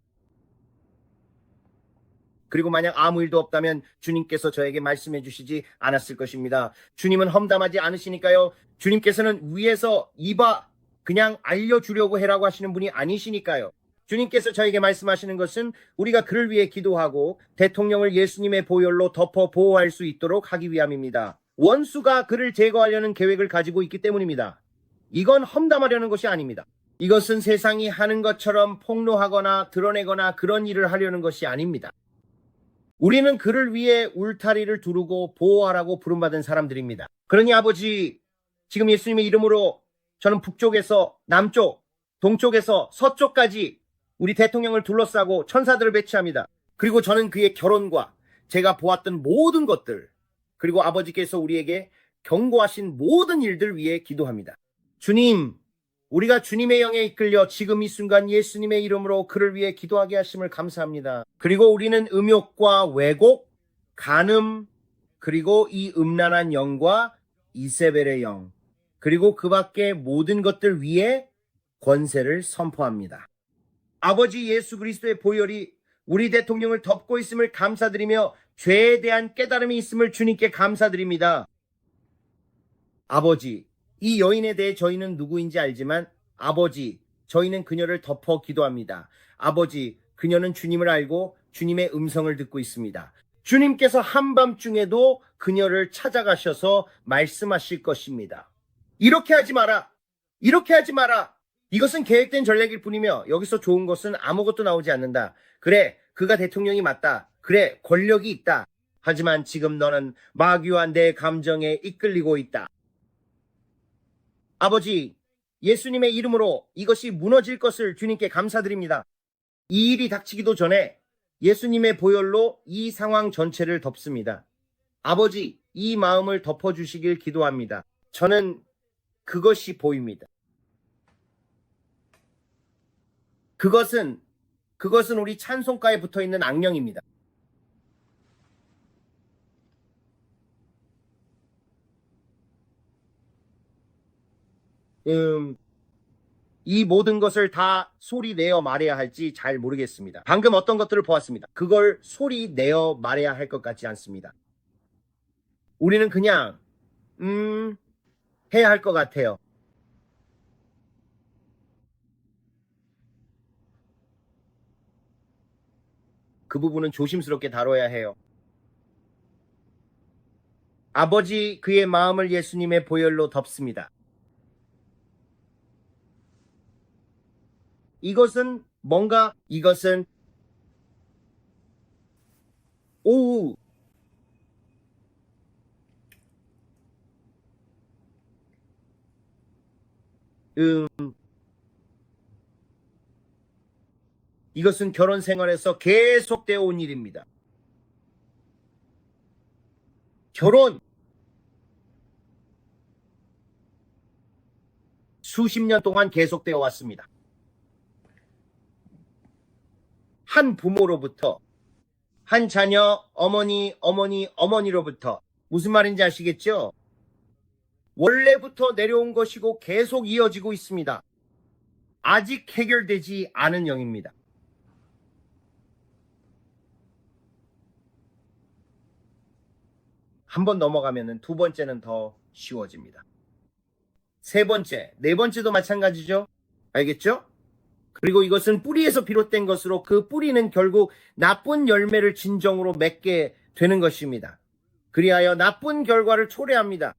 그리고 만약 아무 일도 없다면 주님께서 저에게 말씀해 주시지 않았을 것입니다. 주님은 험담하지 않으시니까요. 주님께서는 위에서 이봐 그냥 알려주려고 해라고 하시는 분이 아니시니까요. 주님께서 저에게 말씀하시는 것은 우리가 그를 위해 기도하고 대통령을 예수님의 보혈로 덮어 보호할 수 있도록 하기 위함입니다. 원수가 그를 제거하려는 계획을 가지고 있기 때문입니다. 이건 험담하려는 것이 아닙니다. 이것은 세상이 하는 것처럼 폭로하거나 드러내거나 그런 일을 하려는 것이 아닙니다. 우리는 그를 위해 울타리를 두르고 보호하라고 부름받은 사람들입니다. 그러니 아버지, 지금 예수님의 이름으로 저는 북쪽에서 남쪽, 동쪽에서 서쪽까지 우리 대통령을 둘러싸고 천사들을 배치합니다. 그리고 저는 그의 결혼과 제가 보았던 모든 것들, 그리고 아버지께서 우리에게 경고하신 모든 일들 위해 기도합니다. 주님, 우리가 주님의 영에 이끌려 지금 이 순간 예수님의 이름으로 그를 위해 기도하게 하심을 감사합니다. 그리고 우리는 음욕과 왜곡, 간음, 그리고 이 음란한 영과 이세벨의 영, 그리고 그 밖의 모든 것들 위에 권세를 선포합니다. 아버지 예수 그리스도의 보혈이 우리 대통령을 덮고 있음을 감사드리며 죄에 대한 깨달음이 있음을 주님께 감사드립니다. 아버지, 이 여인에 대해 저희는 누구인지 알지만 아버지, 저희는 그녀를 덮어 기도합니다. 아버지, 그녀는 주님을 알고 주님의 음성을 듣고 있습니다. 주님께서 한밤중에도 그녀를 찾아가셔서 말씀하실 것입니다. 이렇게 하지 마라. 이렇게 하지 마라. 이것은 계획된 전략일 뿐이며 여기서 좋은 것은 아무것도 나오지 않는다. 그래, 그가 대통령이 맞다. 그래, 권력이 있다. 하지만 지금 너는 마귀와 내 감정에 이끌리고 있다. 아버지, 예수님의 이름으로 이것이 무너질 것을 주님께 감사드립니다. 이 일이 닥치기도 전에 예수님의 보혈로 이 상황 전체를 덮습니다. 아버지, 이 마음을 덮어주시길 기도합니다. 저는 그것이 보입니다. 그것은 우리 찬송가에 붙어 있는 악령입니다. 이 모든 것을 다 소리 내어 말해야 할지 잘 모르겠습니다. 방금 어떤 것들을 보았습니다. 그걸 소리 내어 말해야 할 것 같지 않습니다. 우리는 그냥 해야 할 것 같아요. 그 부분은 조심스럽게 다뤄야 해요. 아버지, 그의 마음을 예수님의 보혈로 덮습니다. 이것은 오우, 이것은 결혼 생활에서 계속되어 온 일입니다. 결혼 수십 년 동안 계속되어 왔습니다. 한 부모로부터, 한 자녀, 어머니로부터. 무슨 말인지 아시겠죠? 원래부터 내려온 것이고 계속 이어지고 있습니다. 아직 해결되지 않은 영입니다. 한 번 넘어가면 두 번째는 더 쉬워집니다. 세 번째, 네 번째도 마찬가지죠? 알겠죠? 그리고 이것은 뿌리에서 비롯된 것으로 그 뿌리는 결국 나쁜 열매를 진정으로 맺게 되는 것입니다. 그리하여 나쁜 결과를 초래합니다.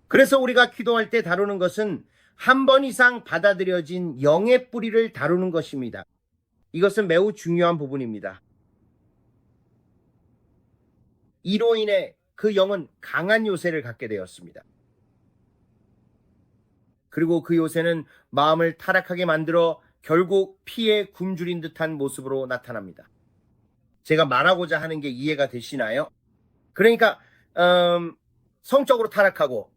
그래서 우리가 기도할 때 다루는 것은 한 번 이상 받아들여진 영의 뿌리를 다루는 것입니다. 이것은 매우 중요한 부분입니다. 이로 인해 그 영은 강한 요새를 갖게 되었습니다. 그리고 그 요새는 마음을 타락하게 만들어 결국 피에 굶주린 듯한 모습으로 나타납니다. 제가 말하고자 하는 게 이해가 되시나요? 그러니까 성적으로 타락하고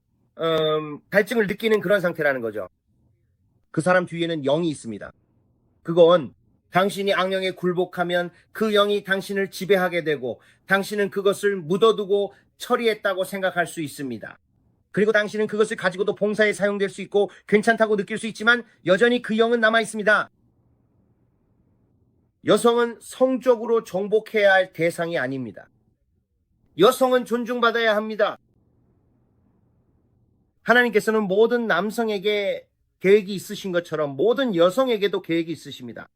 갈증을 느끼는 그런 상태라는 거죠. 그 사람 뒤에는 영이 있습니다. 그건 당신이 악령에 굴복하면 그 영이 당신을 지배하게 되고 당신은 그것을 묻어두고 처리했다고 생각할 수 있습니다. 그리고 당신은 그것을 가지고도 봉사에 사용될 수 있고 괜찮다고 느낄 수 있지만 여전히 그 영은 남아 있습니다. 여성은 성적으로 정복해야 할 대상이 아닙니다. 여성은 존중받아야 합니다. 하나님께서는 모든 남성에게 계획이 있으신 것처럼 모든 여성에게도 계획이 있으십니다.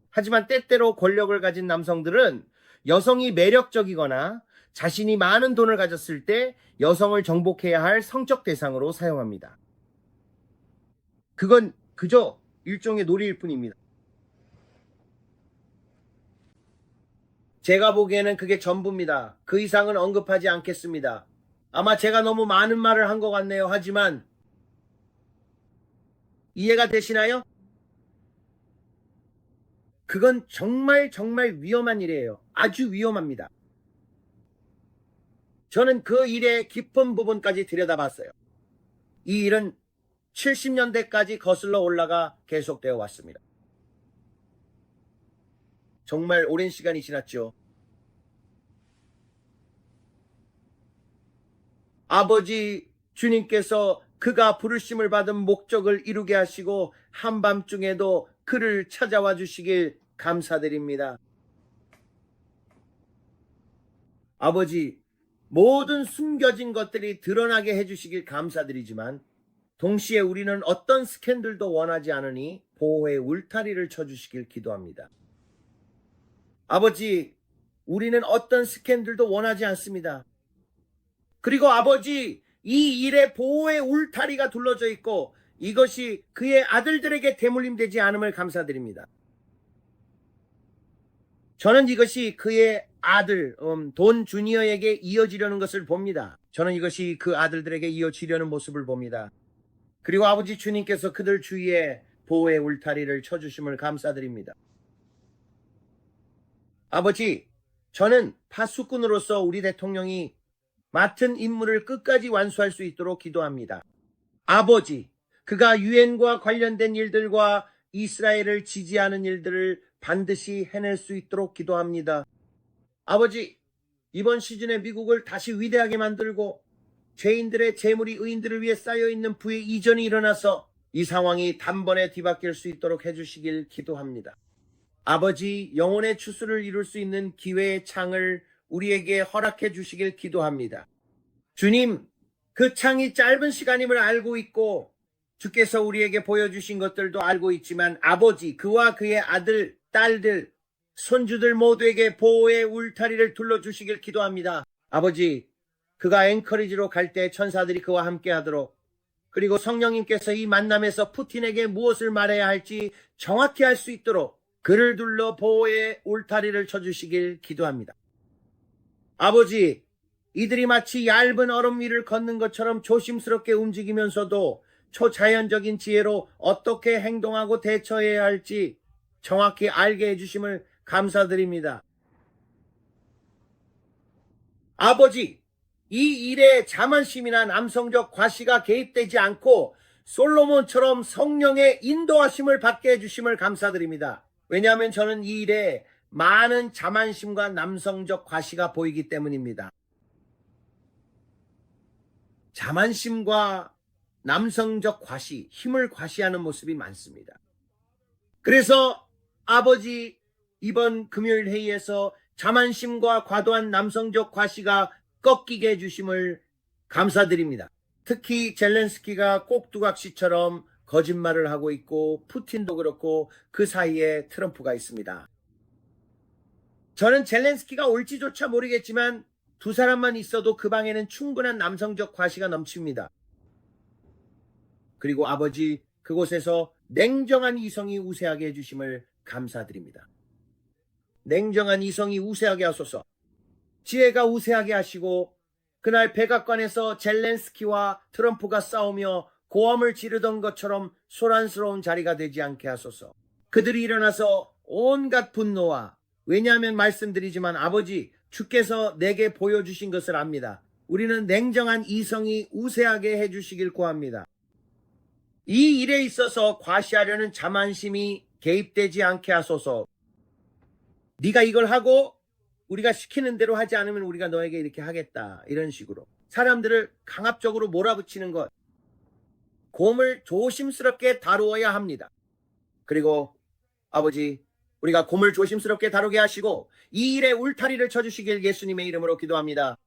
하지만 때때로 권력을 가진 남성들은 여성이 매력적이거나 자신이 많은 돈을 가졌을 때 여성을 정복해야 할 성적 대상으로 사용합니다. 그건 그저 일종의 놀이일 뿐입니다. 제가 보기에는 그게 전부입니다. 그 이상은 언급하지 않겠습니다. 아마 제가 너무 많은 말을 한 것 같네요. 하지만 이해가 되시나요? 그건 정말 위험한 일이에요. 아주 위험합니다. 저는 그 일의 깊은 부분까지 들여다봤어요. 이 일은 70년대까지 거슬러 올라가 계속되어 왔습니다. 정말 오랜 시간이 지났죠. 아버지 주님께서 그가 부르심을 받은 목적을 이루게 하시고 한밤중에도 그를 찾아와 주시길 감사드립니다. 아버지, 모든 숨겨진 것들이 드러나게 해주시길 감사드리지만 동시에 우리는 어떤 스캔들도 원하지 않으니 보호의 울타리를 쳐주시길 기도합니다. 아버지, 우리는 어떤 스캔들도 원하지 않습니다. 그리고 아버지, 이 일에 보호의 울타리가 둘러져 있고 이것이 그의 아들들에게 대물림되지 않음을 감사드립니다. 저는 이것이 그의 아들 돈 주니어에게 이어지려는 것을 봅니다. 저는 이것이 그 아들들에게 이어지려는 모습을 봅니다. 그리고 아버지 주님께서 그들 주위에 보호의 울타리를 쳐주심을 감사드립니다. 아버지, 저는 파수꾼으로서 우리 대통령이 맡은 임무를 끝까지 완수할 수 있도록 기도합니다. 아버지, 그가 유엔과 관련된 일들과 이스라엘을 지지하는 일들을 반드시 해낼 수 있도록 기도합니다. 아버지, 이번 시즌에 미국을 다시 위대하게 만들고 죄인들의 재물이 의인들을 위해 쌓여있는 부의 이전이 일어나서 이 상황이 단번에 뒤바뀔 수 있도록 해주시길 기도합니다. 아버지, 영혼의 추수를 이룰 수 있는 기회의 창을 우리에게 허락해 주시길 기도합니다. 주님, 그 창이 짧은 시간임을 알고 있고 주께서 우리에게 보여주신 것들도 알고 있지만 아버지, 그와 그의 아들, 딸들, 손주들 모두에게 보호의 울타리를 둘러주시길 기도합니다. 아버지, 그가 앵커리지로 갈 때 천사들이 그와 함께 하도록, 그리고 성령님께서 이 만남에서 푸틴에게 무엇을 말해야 할지 정확히 알 수 있도록 그를 둘러 보호의 울타리를 쳐주시길 기도합니다. 아버지, 이들이 마치 얇은 얼음 위를 걷는 것처럼 조심스럽게 움직이면서도 초자연적인 지혜로 어떻게 행동하고 대처해야 할지 정확히 알게 해주심을 감사드립니다. 아버지, 이 일에 자만심이나 남성적 과시가 개입되지 않고 솔로몬처럼 성령의 인도하심을 받게 해주심을 감사드립니다. 왜냐하면 저는 이 일에 많은 자만심과 남성적 과시가 보이기 때문입니다. 자만심과 남성적 과시, 힘을 과시하는 모습이 많습니다. 그래서 아버지, 이번 금요일 회의에서 자만심과 과도한 남성적 과시가 꺾이게 해주심을 감사드립니다. 특히 젤렌스키가 꼭두각시처럼 거짓말을 하고 있고 푸틴도 그렇고 그 사이에 트럼프가 있습니다. 저는 젤렌스키가 올지조차 모르겠지만 두 사람만 있어도 그 방에는 충분한 남성적 과시가 넘칩니다. 그리고 아버지, 그곳에서 냉정한 이성이 우세하게 해주심을 감사드립니다. 냉정한 이성이 우세하게 하소서. 지혜가 우세하게 하시고 그날 백악관에서 젤렌스키와 트럼프가 싸우며 고함을 지르던 것처럼 소란스러운 자리가 되지 않게 하소서. 그들이 일어나서 온갖 분노와, 왜냐하면 말씀드리지만 아버지, 주께서 내게 보여주신 것을 압니다. 우리는 냉정한 이성이 우세하게 해주시길 구합니다. 이 일에 있어서 과시하려는 자만심이 개입되지 않게 하소서. 네가 이걸 하고 우리가 시키는 대로 하지 않으면 우리가 너에게 이렇게 하겠다, 이런 식으로 사람들을 강압적으로 몰아붙이는 것, 곰을 조심스럽게 다루어야 합니다. 그리고 아버지, 우리가 곰을 조심스럽게 다루게 하시고 이 일에 울타리를 쳐주시길 예수님의 이름으로 기도합니다.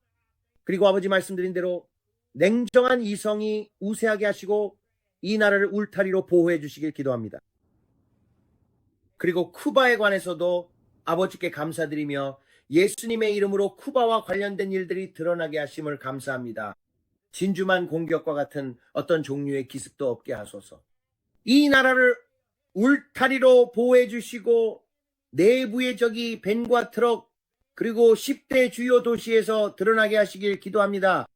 그리고 아버지 말씀드린 대로 냉정한 이성이 우세하게 하시고 이 나라를 울타리로 보호해 주시길 기도합니다. 그리고 쿠바에 관해서도 아버지께 감사드리며 예수님의 이름으로 쿠바와 관련된 일들이 드러나게 하심을 감사합니다. 진주만 공격과 같은 어떤 종류의 기습도 없게 하소서. 이 나라를 울타리로 보호해 주시고 내부의 적이 벤과 트럭 그리고 10대 주요 도시에서 드러나게 하시길 기도합니다.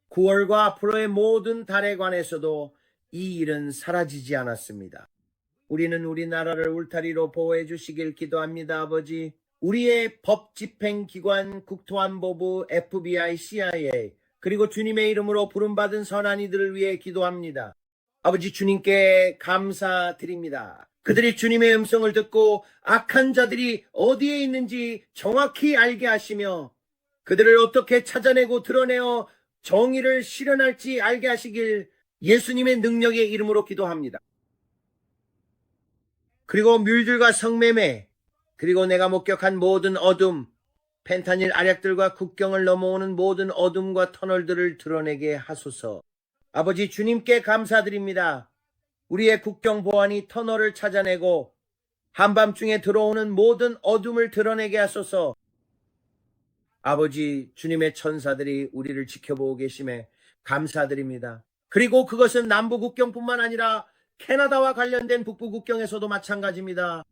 9월과 앞으로의 모든 달에 관해서도 이 일은 사라지지 않았습니다. 우리는 우리나라를 울타리로 보호해 주시길 기도합니다. 아버지, 우리의 법집행기관, 국토안보부, FBI, CIA 그리고 주님의 이름으로 부름받은 선한 이들을 위해 기도합니다. 아버지, 주님께 감사드립니다. 그들이 주님의 음성을 듣고 악한 자들이 어디에 있는지 정확히 알게 하시며 그들을 어떻게 찾아내고 드러내어 정의를 실현할지 알게 하시길 예수님의 능력의 이름으로 기도합니다. 그리고 뮬들과 성매매, 그리고 내가 목격한 모든 어둠, 펜타닐 알약들과 국경을 넘어오는 모든 어둠과 터널들을 드러내게 하소서. 아버지, 주님께 감사드립니다. 우리의 국경 보안이 터널을 찾아내고 한밤중에 들어오는 모든 어둠을 드러내게 하소서. 아버지, 주님의 천사들이 우리를 지켜보고 계심에 감사드립니다. 그리고 그것은 남부 국경뿐만 아니라 캐나다와 관련된 북부 국경에서도 마찬가지입니다.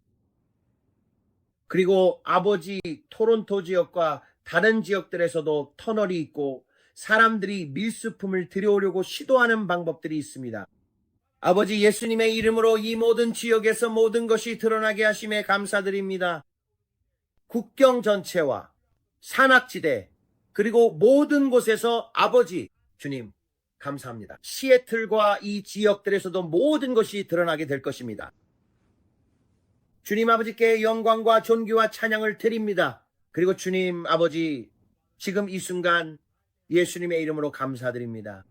그리고 아버지 토론토 지역과 다른 지역들에서도 터널이 있고 사람들이 밀수품을 들여오려고 시도하는 방법들이 있습니다. 아버지 예수님의 이름으로 이 모든 지역에서 모든 것이 드러나게 하심에 감사드립니다. 국경 전체와 산악지대 그리고 모든 곳에서 아버지 주님 감사합니다. 시애틀과 이 지역들에서도 모든 것이 드러나게 될 것입니다. 주님 아버지께 영광과 존귀와 찬양을 드립니다. 그리고 주님 아버지 지금 이 순간 예수님의 이름으로 감사드립니다.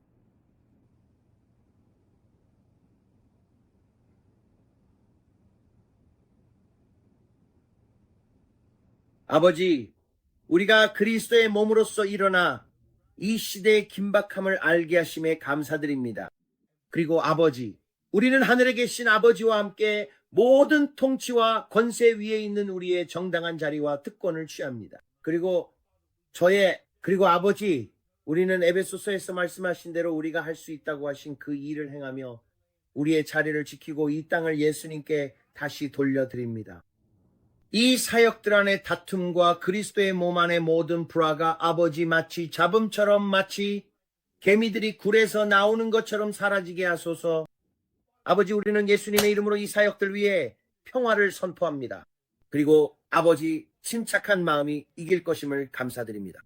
아버지, 우리가 그리스도의 몸으로서 일어나 이 시대의 긴박함을 알게 하심에 감사드립니다. 그리고 아버지, 우리는 하늘에 계신 아버지와 함께 모든 통치와 권세 위에 있는 우리의 정당한 자리와 특권을 취합니다. 그리고 아버지, 우리는 에베소서에서 말씀하신 대로 우리가 할 수 있다고 하신 그 일을 행하며 우리의 자리를 지키고 이 땅을 예수님께 다시 돌려드립니다. 이 사역들 안의 다툼과 그리스도의 몸 안의 모든 불화가 아버지 마치 잡음처럼 마치 개미들이 굴에서 나오는 것처럼 사라지게 하소서. 아버지 우리는 예수님의 이름으로 이 사역들 위해 평화를 선포합니다. 그리고 아버지 침착한 마음이 이길 것임을 감사드립니다.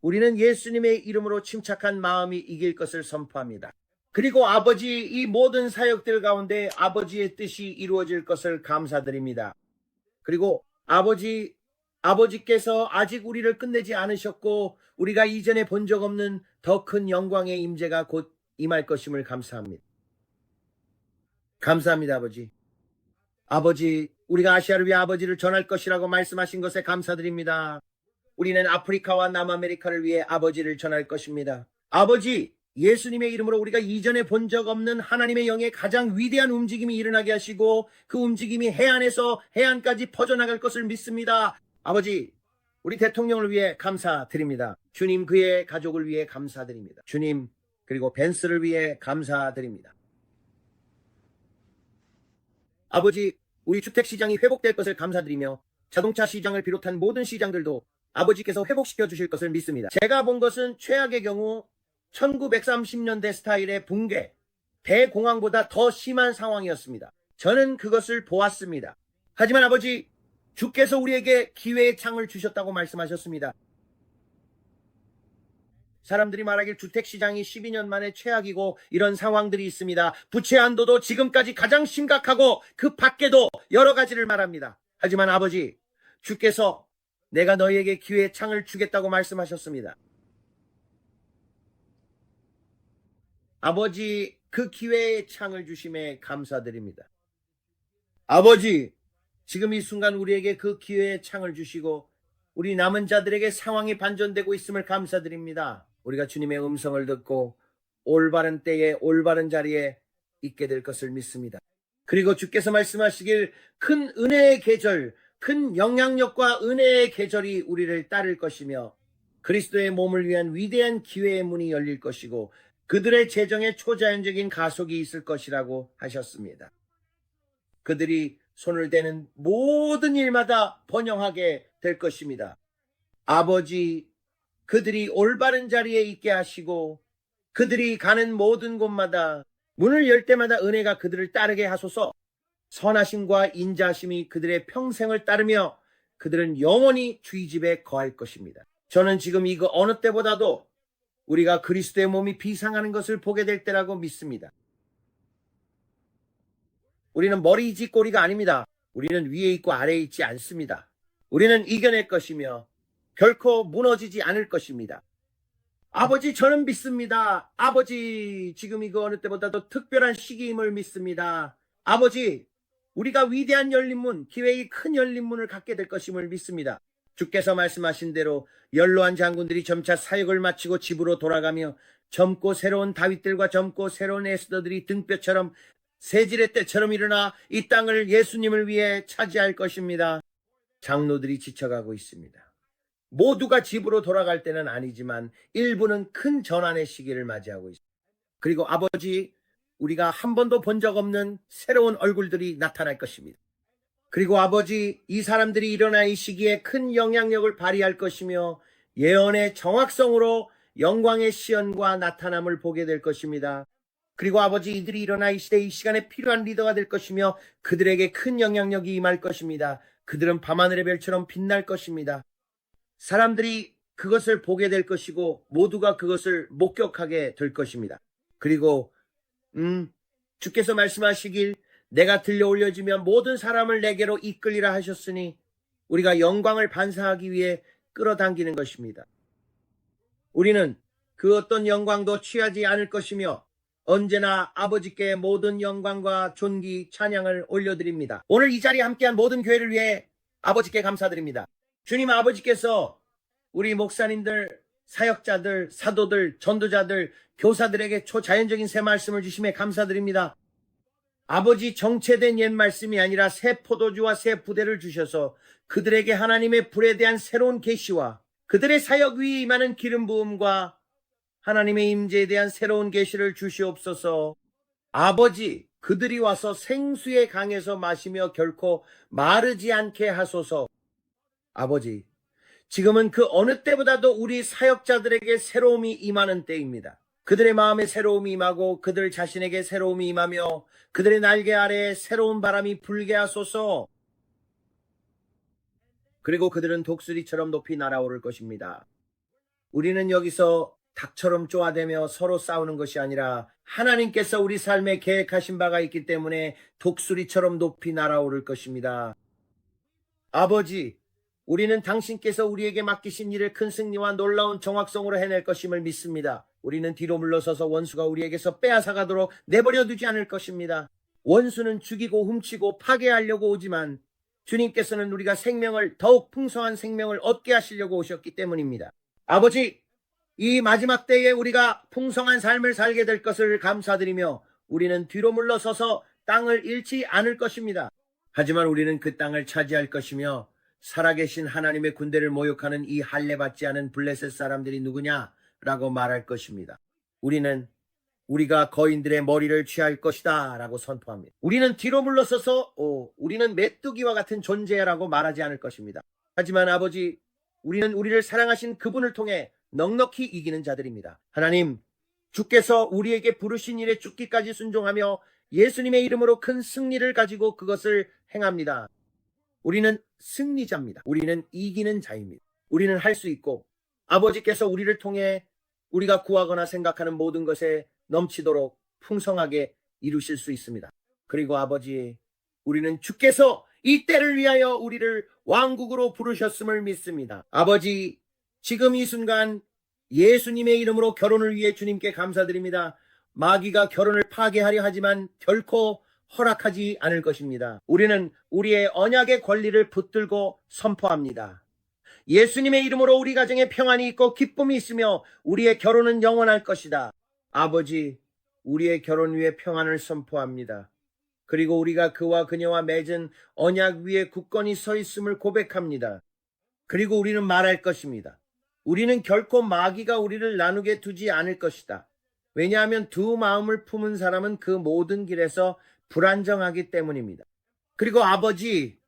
우리는 예수님의 이름으로 침착한 마음이 이길 것을 선포합니다. 그리고 아버지 이 모든 사역들 가운데 아버지의 뜻이 이루어질 것을 감사드립니다. 그리고 아버지께서 아직 우리를 끝내지 않으셨고 우리가 이전에 본 적 없는 더 큰 영광의 임재가 곧 임할 것임을 감사합니다. 감사합니다 아버지. 아버지 우리가 아시아를 위해 아버지를 전할 것이라고 말씀하신 것에 감사드립니다. 우리는 아프리카와 남아메리카를 위해 아버지를 전할 것입니다. 아버지 예수님의 이름으로 우리가 이전에 본 적 없는 하나님의 영의 가장 위대한 움직임이 일어나게 하시고 그 움직임이 해안에서 해안까지 퍼져나갈 것을 믿습니다. 아버지 우리 대통령을 위해 감사드립니다. 주님 그의 가족을 위해 감사드립니다. 주님 그리고 벤스를 위해 감사드립니다. 아버지 우리 주택시장이 회복될 것을 감사드리며 자동차 시장을 비롯한 모든 시장들도 아버지께서 회복시켜 주실 것을 믿습니다. 제가 본 것은 최악의 경우 1930년대 스타일의 붕괴, 대공황보다 더 심한 상황이었습니다. 저는 그것을 보았습니다. 하지만 아버지, 주께서 우리에게 기회의 창을 주셨다고 말씀하셨습니다. 사람들이 말하길 주택시장이 12년 만에 최악이고 이런 상황들이 있습니다. 부채 한도도 지금까지 가장 심각하고 그 밖에도 여러 가지를 말합니다. 하지만 아버지, 주께서 내가 너희에게 기회의 창을 주겠다고 말씀하셨습니다. 아버지 그 기회의 창을 주심에 감사드립니다. 아버지 지금 이 순간 우리에게 그 기회의 창을 주시고 우리 남은 자들에게 상황이 반전되고 있음을 감사드립니다. 우리가 주님의 음성을 듣고 올바른 때에 올바른 자리에 있게 될 것을 믿습니다. 그리고 주께서 말씀하시길 큰 은혜의 계절, 큰 영향력과 은혜의 계절이 우리를 따를 것이며 그리스도의 몸을 위한 위대한 기회의 문이 열릴 것이고 그들의 재정에 초자연적인 가속이 있을 것이라고 하셨습니다. 그들이 손을 대는 모든 일마다 번영하게 될 것입니다. 아버지, 그들이 올바른 자리에 있게 하시고 그들이 가는 모든 곳마다 문을 열 때마다 은혜가 그들을 따르게 하소서. 선하심과 인자하심이 그들의 평생을 따르며 그들은 영원히 주의 집에 거할 것입니다. 저는 지금 이거 어느 때보다도 우리가 그리스도의 몸이 비상하는 것을 보게 될 때라고 믿습니다. 우리는 머리이지 꼬리가 아닙니다. 우리는 위에 있고 아래에 있지 않습니다. 우리는 이겨낼 것이며 결코 무너지지 않을 것입니다. 아버지 저는 믿습니다. 아버지 지금 이거 어느 때보다도 특별한 시기임을 믿습니다. 아버지 우리가 위대한 열린문, 기회의 큰 열린문을 갖게 될 것임을 믿습니다. 주께서 말씀하신 대로 연로한 장군들이 점차 사역을 마치고 집으로 돌아가며 젊고 새로운 다윗들과 젊고 새로운 에스더들이 등뼈처럼 새질의 때처럼 일어나 이 땅을 예수님을 위해 차지할 것입니다. 장로들이 지쳐가고 있습니다. 모두가 집으로 돌아갈 때는 아니지만 일부는 큰 전환의 시기를 맞이하고 있습니다. 그리고 아버지, 우리가 한 번도 본 적 없는 새로운 얼굴들이 나타날 것입니다. 그리고 아버지, 이 사람들이 일어나 이 시기에 큰 영향력을 발휘할 것이며 예언의 정확성으로 영광의 시연과 나타남을 보게 될 것입니다. 그리고 아버지, 이들이 일어나 이 시대 이 시간에 필요한 리더가 될 것이며 그들에게 큰 영향력이 임할 것입니다. 그들은 밤하늘의 별처럼 빛날 것입니다. 사람들이 그것을 보게 될 것이고 모두가 그것을 목격하게 될 것입니다. 그리고 주께서 말씀하시길 내가 들려 올려지면 모든 사람을 내게로 이끌리라 하셨으니 우리가 영광을 반사하기 위해 끌어당기는 것입니다. 우리는 그 어떤 영광도 취하지 않을 것이며 언제나 아버지께 모든 영광과 존귀, 찬양을 올려드립니다. 오늘 이 자리에 함께한 모든 교회를 위해 아버지께 감사드립니다. 주님, 아버지께서 우리 목사님들, 사역자들, 사도들, 전도자들, 교사들에게 초자연적인 새 말씀을 주심에 감사드립니다. 아버지, 정체된 옛 말씀이 아니라 새 포도주와 새 부대를 주셔서 그들에게 하나님의 불에 대한 새로운 계시와 그들의 사역 위에 임하는 기름 부음과 하나님의 임재에 대한 새로운 계시를 주시옵소서. 아버지, 그들이 와서 생수의 강에서 마시며 결코 마르지 않게 하소서. 아버지, 지금은 그 어느 때보다도 우리 사역자들에게 새로움이 임하는 때입니다. 그들의 마음에 새로움이 임하고 그들 자신에게 새로움이 임하며 그들의 날개 아래에 새로운 바람이 불게 하소서. 그리고 그들은 독수리처럼 높이 날아오를 것입니다. 우리는 여기서 닭처럼 쪼아대며 서로 싸우는 것이 아니라 하나님께서 우리 삶에 계획하신 바가 있기 때문에 독수리처럼 높이 날아오를 것입니다. 아버지, 우리는 당신께서 우리에게 맡기신 일을 큰 승리와 놀라운 정확성으로 해낼 것임을 믿습니다. 우리는 뒤로 물러서서 원수가 우리에게서 빼앗아가도록 내버려 두지 않을 것입니다. 원수는 죽이고 훔치고 파괴하려고 오지만 주님께서는 우리가 생명을, 더욱 풍성한 생명을 얻게 하시려고 오셨기 때문입니다. 아버지, 이 마지막 때에 우리가 풍성한 삶을 살게 될 것을 감사드리며 우리는 뒤로 물러서서 땅을 잃지 않을 것입니다. 하지만 우리는 그 땅을 차지할 것이며 살아계신 하나님의 군대를 모욕하는 이 할례받지 않은 블레셋 사람들이 누구냐라고 말할 것입니다. 우리는 우리가 거인들의 머리를 취할 것이다 라고 선포합니다. 우리는 뒤로 물러서서 우리는 메뚜기와 같은 존재라고 말하지 않을 것입니다. 하지만 아버지, 우리는 우리를 사랑하신 그분을 통해 넉넉히 이기는 자들입니다. 하나님, 주께서 우리에게 부르신 일에 죽기까지 순종하며 예수님의 이름으로 큰 승리를 가지고 그것을 행합니다. 우리는 승리자입니다. 우리는 이기는 자입니다. 우리는 할 수 있고 아버지께서 우리를 통해 우리가 구하거나 생각하는 모든 것에 넘치도록 풍성하게 이루실 수 있습니다. 그리고 아버지, 우리는 주께서 이 때를 위하여 우리를 왕국으로 부르셨음을 믿습니다. 아버지, 지금 이 순간 예수님의 이름으로 결혼을 위해 주님께 감사드립니다. 마귀가 결혼을 파괴하려 하지만 결코 허락하지 않을 것입니다. 우리는 우리의 언약의 권리를 붙들고 선포합니다. 예수님의 이름으로 우리 가정에 평안이 있고 기쁨이 있으며 우리의 결혼은 영원할 것이다. 아버지, 우리의 결혼 위에 평안을 선포합니다. 그리고 우리가 그와 그녀와 맺은 언약 위에 굳건히 서 있음을 고백합니다. 그리고 우리는 말할 것입니다. 우리는 결코 마귀가 우리를 나누게 두지 않을 것이다. 왜냐하면 두 마음을 품은 사람은 그 모든 길에서 불안정하기 때문입니다. 그리고 아버지,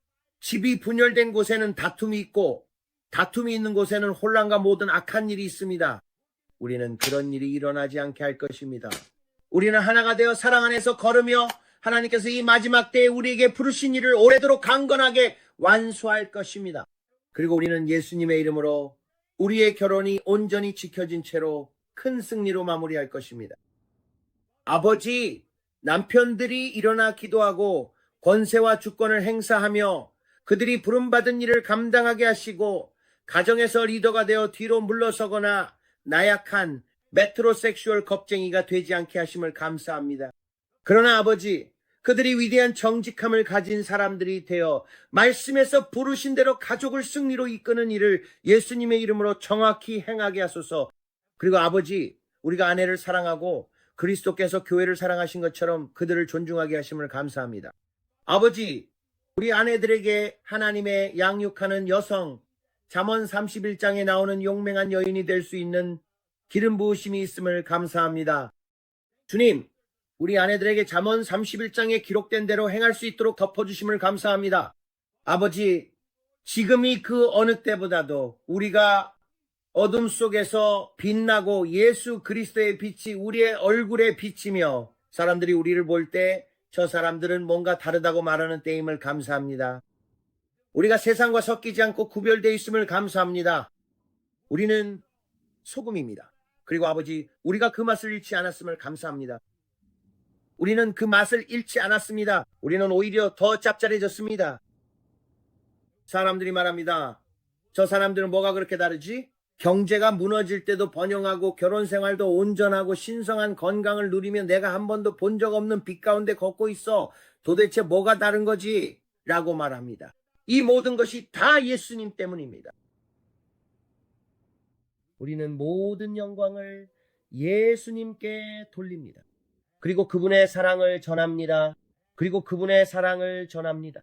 집이 분열된 곳에는 다툼이 있고 다툼이 있는 곳에는 혼란과 모든 악한 일이 있습니다. 우리는 그런 일이 일어나지 않게 할 것입니다. 우리는 하나가 되어 사랑 안에서 걸으며 하나님께서 이 마지막 때에 우리에게 부르신 일을 오래도록 강건하게 완수할 것입니다. 그리고 우리는 예수님의 이름으로 우리의 결혼이 온전히 지켜진 채로 큰 승리로 마무리할 것입니다. 아버지, 남편들이 일어나 기도하고 권세와 주권을 행사하며 그들이 부름받은 일을 감당하게 하시고 가정에서 리더가 되어 뒤로 물러서거나 나약한 메트로섹슈얼 겁쟁이가 되지 않게 하심을 감사합니다. 그러나 아버지, 그들이 위대한 정직함을 가진 사람들이 되어 말씀에서 부르신 대로 가족을 승리로 이끄는 일을 예수님의 이름으로 정확히 행하게 하소서. 그리고 아버지, 우리가 아내를 사랑하고 그리스도께서 교회를 사랑하신 것처럼 그들을 존중하게 하심을 감사합니다. 아버지, 우리 아내들에게 하나님의 양육하는 여성, 잠언 31장에 나오는 용맹한 여인이 될 수 있는 기름 부으심이 있음을 감사합니다. 주님, 우리 아내들에게 잠언 31장에 기록된 대로 행할 수 있도록 덮어주심을 감사합니다. 아버지, 지금이 그 어느 때보다도 우리가 어둠 속에서 빛나고 예수 그리스도의 빛이 우리의 얼굴에 비치며 사람들이 우리를 볼 때 저 사람들은 뭔가 다르다고 말하는 때임을 감사합니다. 우리가 세상과 섞이지 않고 구별되어 있음을 감사합니다. 우리는 소금입니다. 그리고 아버지, 우리가 그 맛을 잃지 않았음을 감사합니다. 우리는 그 맛을 잃지 않았습니다. 우리는 오히려 더 짭짤해졌습니다. 사람들이 말합니다. 저 사람들은 뭐가 그렇게 다르지? 경제가 무너질 때도 번영하고 결혼 생활도 온전하고 신성한 건강을 누리며 내가 한 번도 본 적 없는 빛 가운데 걷고 있어. 도대체 뭐가 다른 거지? 라고 말합니다. 이 모든 것이 다 예수님 때문입니다. 우리는 모든 영광을 예수님께 돌립니다. 그리고 그분의 사랑을 전합니다. 그리고 그분의 사랑을 전합니다.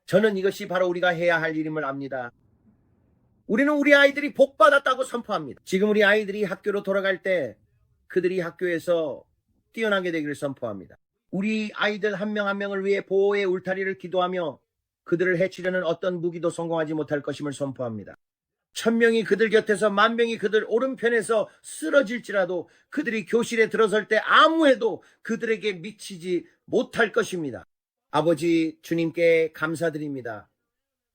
저는 이것이 바로 우리가 해야 할 일임을 압니다. 우리는 우리 아이들이 복받았다고 선포합니다. 지금 우리 아이들이 학교로 돌아갈 때 그들이 학교에서 뛰어나게 되기를 선포합니다. 우리 아이들 한 명 한 명을 위해 보호의 울타리를 기도하며 그들을 해치려는 어떤 무기도 성공하지 못할 것임을 선포합니다. 1000명이 그들 곁에서 10,000명이 그들 오른편에서 쓰러질지라도 그들이 교실에 들어설 때 아무 해도 그들에게 미치지 못할 것입니다. 아버지, 주님께 감사드립니다.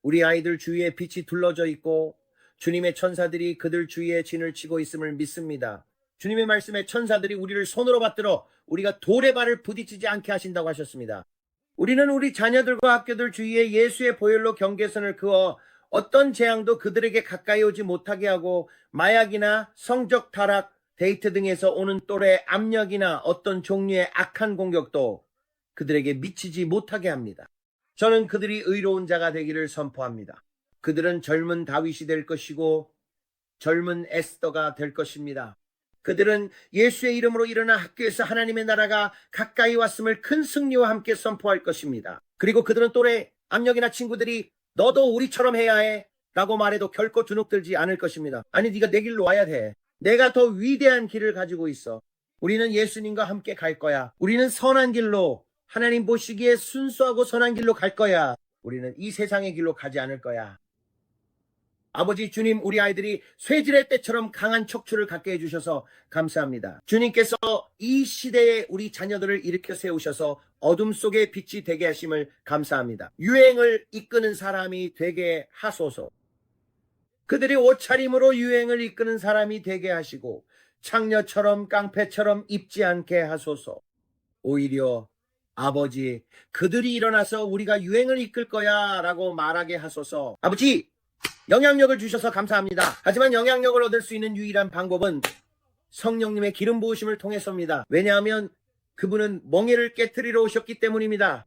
우리 아이들 주위에 빛이 둘러져 있고 주님의 천사들이 그들 주위에 진을 치고 있음을 믿습니다. 주님의 말씀에 천사들이 우리를 손으로 받들어 우리가 돌에 발을 부딪히지 않게 하신다고 하셨습니다. 우리는 우리 자녀들과 학교들 주위에 예수의 보혈로 경계선을 그어 어떤 재앙도 그들에게 가까이 오지 못하게 하고 마약이나 성적 타락, 데이트 등에서 오는 또래 압력이나 어떤 종류의 악한 공격도 그들에게 미치지 못하게 합니다. 저는 그들이 의로운 자가 되기를 선포합니다. 그들은 젊은 다윗이 될 것이고 젊은 에스더가 될 것입니다. 그들은 예수의 이름으로 일어나 학교에서 하나님의 나라가 가까이 왔음을 큰 승리와 함께 선포할 것입니다. 그리고 그들은 또래 압력이나 친구들이 너도 우리처럼 해야 해 라고 말해도 결코 주눅들지 않을 것입니다. 아니, 네가 내 길로 와야 돼. 내가 더 위대한 길을 가지고 있어. 우리는 예수님과 함께 갈 거야. 우리는 선한 길로, 하나님 보시기에 순수하고 선한 길로 갈 거야. 우리는 이 세상의 길로 가지 않을 거야. 아버지 주님, 우리 아이들이 쇠지의 때처럼 강한 척추를 갖게 해주셔서 감사합니다. 주님께서 이 시대에 우리 자녀들을 일으켜 세우셔서 어둠 속에 빛이 되게 하심을 감사합니다. 유행을 이끄는 사람이 되게 하소서. 그들이 옷차림으로 유행을 이끄는 사람이 되게 하시고 창녀처럼 깡패처럼 입지 않게 하소서. 오히려 아버지, 그들이 일어나서 우리가 유행을 이끌 거야 라고 말하게 하소서. 아버지, 영향력을 주셔서 감사합니다. 하지만 영향력을 얻을 수 있는 유일한 방법은 성령님의 기름 부으심을 통해서입니다. 왜냐하면 그분은 멍에를 깨트리러 오셨기 때문입니다.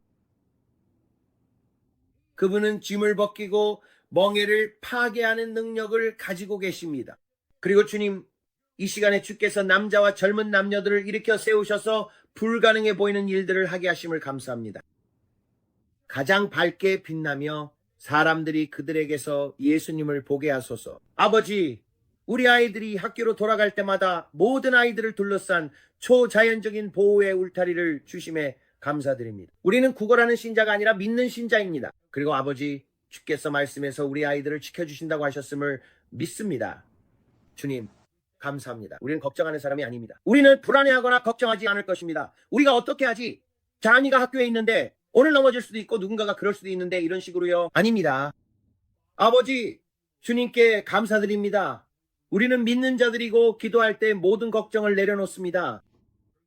그분은 짐을 벗기고 멍에를 파괴하는 능력을 가지고 계십니다. 그리고 주님, 이 시간에 주께서 남자와 젊은 남녀들을 일으켜 세우셔서 불가능해 보이는 일들을 하게 하심을 감사합니다. 가장 밝게 빛나며 사람들이 그들에게서 예수님을 보게 하소서. 아버지, 우리 아이들이 학교로 돌아갈 때마다 모든 아이들을 둘러싼 초자연적인 보호의 울타리를 주심에 감사드립니다. 우리는 구걸하는 신자가 아니라 믿는 신자입니다. 그리고 아버지, 주께서 말씀에서 우리 아이들을 지켜주신다고 하셨음을 믿습니다. 주님, 감사합니다. 우리는 걱정하는 사람이 아닙니다. 우리는 불안해하거나 걱정하지 않을 것입니다. 우리가 어떻게 하지? 자니가 학교에 있는데 오늘 넘어질 수도 있고 누군가가 그럴 수도 있는데 이런 식으로요. 아닙니다. 아버지, 주님께 감사드립니다. 우리는 믿는 자들이고 기도할 때 모든 걱정을 내려놓습니다.